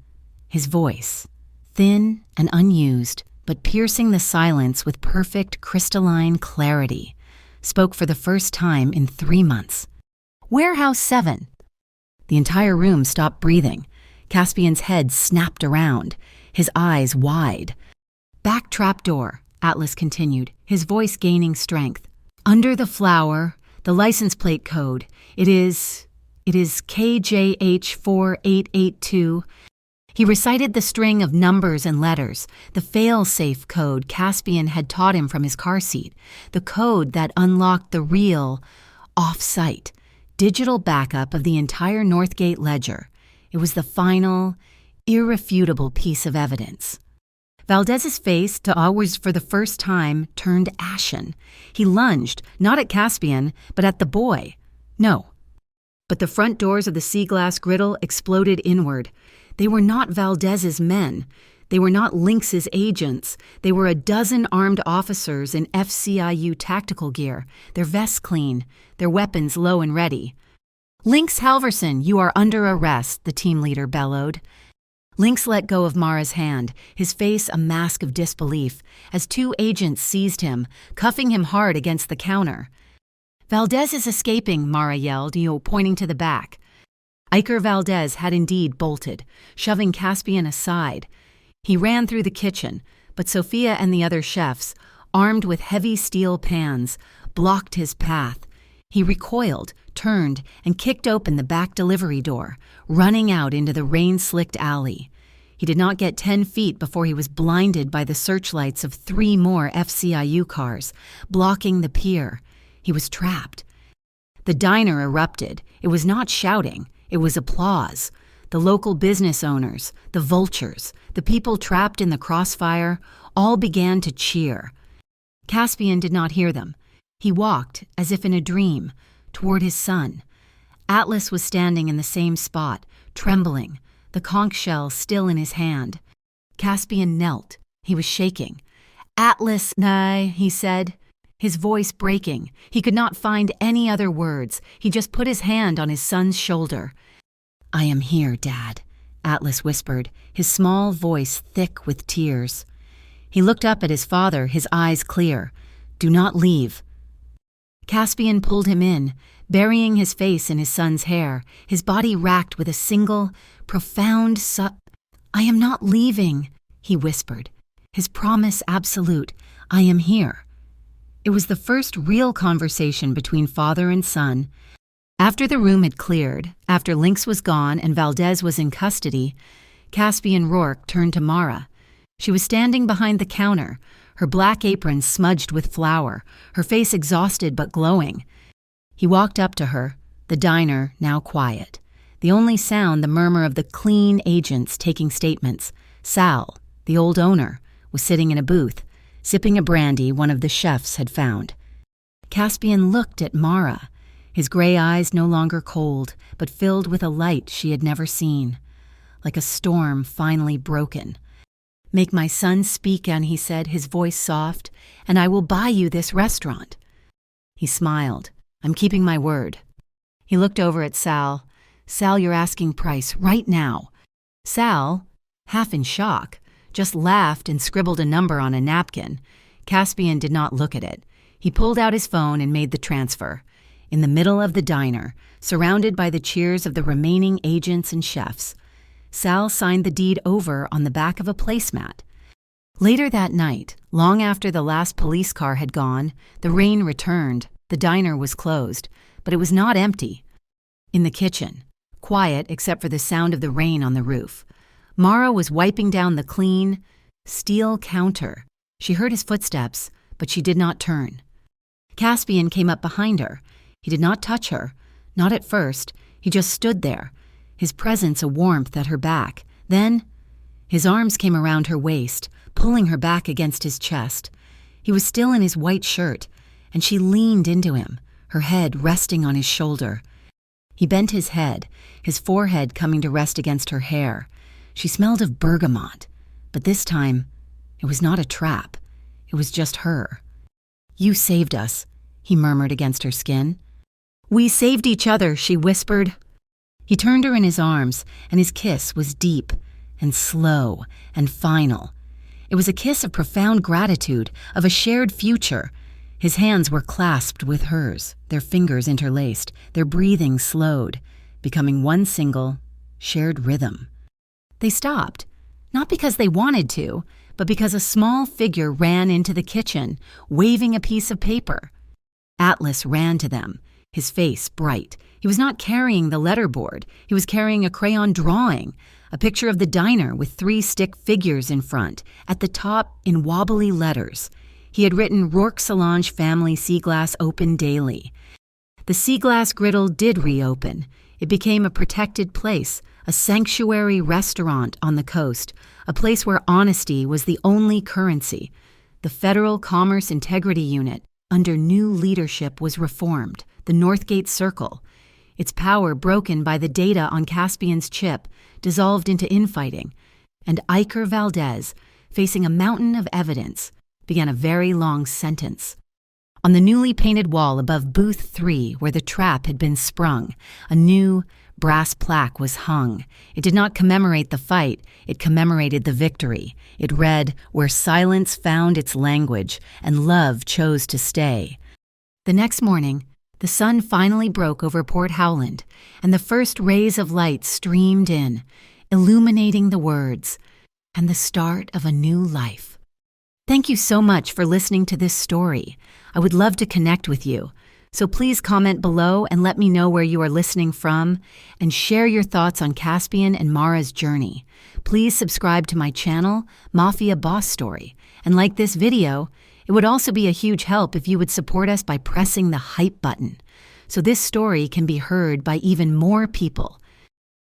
his voice, thin and unused, but piercing the silence with perfect crystalline clarity, spoke for the first time in 3 months. "Warehouse 7. The entire room stopped breathing. Caspian's head snapped around, his eyes wide. "Back trapdoor," Atlas continued, his voice gaining strength. "Under the flower, the license plate code. It is KJH4882. He recited the string of numbers and letters, the fail-safe code Caspian had taught him from his car seat, the code that unlocked the real, off-site, digital backup of the entire Northgate ledger. It was the final, irrefutable piece of evidence. Valdez's face, to ours for the first time, turned ashen. He lunged, not at Caspian, but at the boy. No. But the front doors of the sea-glass griddle exploded inward. They were not Valdez's men. They were not Lynx's agents. They were a dozen armed officers in FCIU tactical gear, their vests clean, their weapons low and ready. "Lynx Halverson, you are under arrest," the team leader bellowed. Lynx let go of Mara's hand, his face a mask of disbelief, as 2 agents seized him, cuffing him hard against the counter. "Valdez is escaping," Mara yelled, pointing to the back. Iker Valdez had indeed bolted, shoving Caspian aside. He ran through the kitchen, but Sophia and the other chefs, armed with heavy steel pans, blocked his path. He recoiled, turned, and kicked open the back delivery door, running out into the rain-slicked alley. He did not get 10 feet before he was blinded by the searchlights of 3 more FCIU cars, blocking the pier. He was trapped. The diner erupted. It was not shouting. It was applause. The local business owners, the vultures, the people trapped in the crossfire, all began to cheer. Caspian did not hear them. He walked, as if in a dream, toward his son. Atlas was standing in the same spot, trembling, the conch shell still in his hand. Caspian knelt. He was shaking. "Atlas, nay," he said, his voice breaking. He could not find any other words. He just put his hand on his son's shoulder. "I am here, Dad," Atlas whispered, his small voice thick with tears. He looked up at his father, his eyes clear. "Do not leave." Caspian pulled him in, burying his face in his son's hair, his body racked with a single, profound "I am not leaving," he whispered, his promise absolute. "I am here." It was the first real conversation between father and son. After the room had cleared, after Lynx was gone and Valdez was in custody, Caspian Rourke turned to Mara. She was standing behind the counter, her black apron smudged with flour, her face exhausted but glowing. He walked up to her, the diner now quiet. The only sound the murmur of the clean agents taking statements. Sal, the old owner, was sitting in a booth, sipping a brandy one of the chefs had found. Caspian looked at Mara, his gray eyes no longer cold, but filled with a light she had never seen. Like a storm finally broken. "Make my son speak, Anne," he said, his voice soft, "and I will buy you this restaurant." He smiled. "I'm keeping my word." He looked over at Sal. "Sal, your asking price, right now." Sal, half in shock, just laughed and scribbled a number on a napkin. Caspian did not look at it. He pulled out his phone and made the transfer. In the middle of the diner, surrounded by the cheers of the remaining agents and chefs, Sal signed the deed over on the back of a placemat. Later that night, long after the last police car had gone, the rain returned. The diner was closed, but it was not empty. In the kitchen, quiet except for the sound of the rain on the roof, Mara was wiping down the clean, steel counter. She heard his footsteps, but she did not turn. Caspian came up behind her. He did not touch her, not at first. He just stood there, his presence a warmth at her back. Then, his arms came around her waist, pulling her back against his chest. He was still in his white shirt, and she leaned into him, her head resting on his shoulder. He bent his head, his forehead coming to rest against her hair. She smelled of bergamot, but this time, it was not a trap. It was just her. "You saved us," he murmured against her skin. "We saved each other," she whispered. He turned her in his arms, and his kiss was deep and slow and final. It was a kiss of profound gratitude, of a shared future. His hands were clasped with hers, their fingers interlaced, their breathing slowed, becoming one single, shared rhythm. They stopped, not because they wanted to, but because a small figure ran into the kitchen, waving a piece of paper. Atlas ran to them, his face bright. He was not carrying the letterboard. He was carrying a crayon drawing, a picture of the diner with 3 stick figures in front, at the top in wobbly letters. He had written Rourke Solange Family Seaglass Open Daily. The Seaglass Griddle did reopen. It became a protected place, a sanctuary restaurant on the coast, a place where honesty was the only currency. The Federal Commerce Integrity Unit, under new leadership, was reformed, the Northgate Circle. Its power broken by the data on Caspian's chip, dissolved into infighting. And Iker Valdez, facing a mountain of evidence, began a very long sentence. On the newly painted wall above Booth 3, where the trap had been sprung, a new brass plaque was hung. It did not commemorate the fight, it commemorated the victory. It read, "Where silence found its language, and love chose to stay." The next morning, the sun finally broke over Port Howland, and the first rays of light streamed in, illuminating the words, "And the start of a new life." Thank you so much for listening to this story. I would love to connect with you. So please comment below and let me know where you are listening from, and share your thoughts on Caspian and Mara's journey. Please subscribe to my channel, Mafia Boss Story, and like this video. It would also be a huge help if you would support us by pressing the hype button, so this story can be heard by even more people.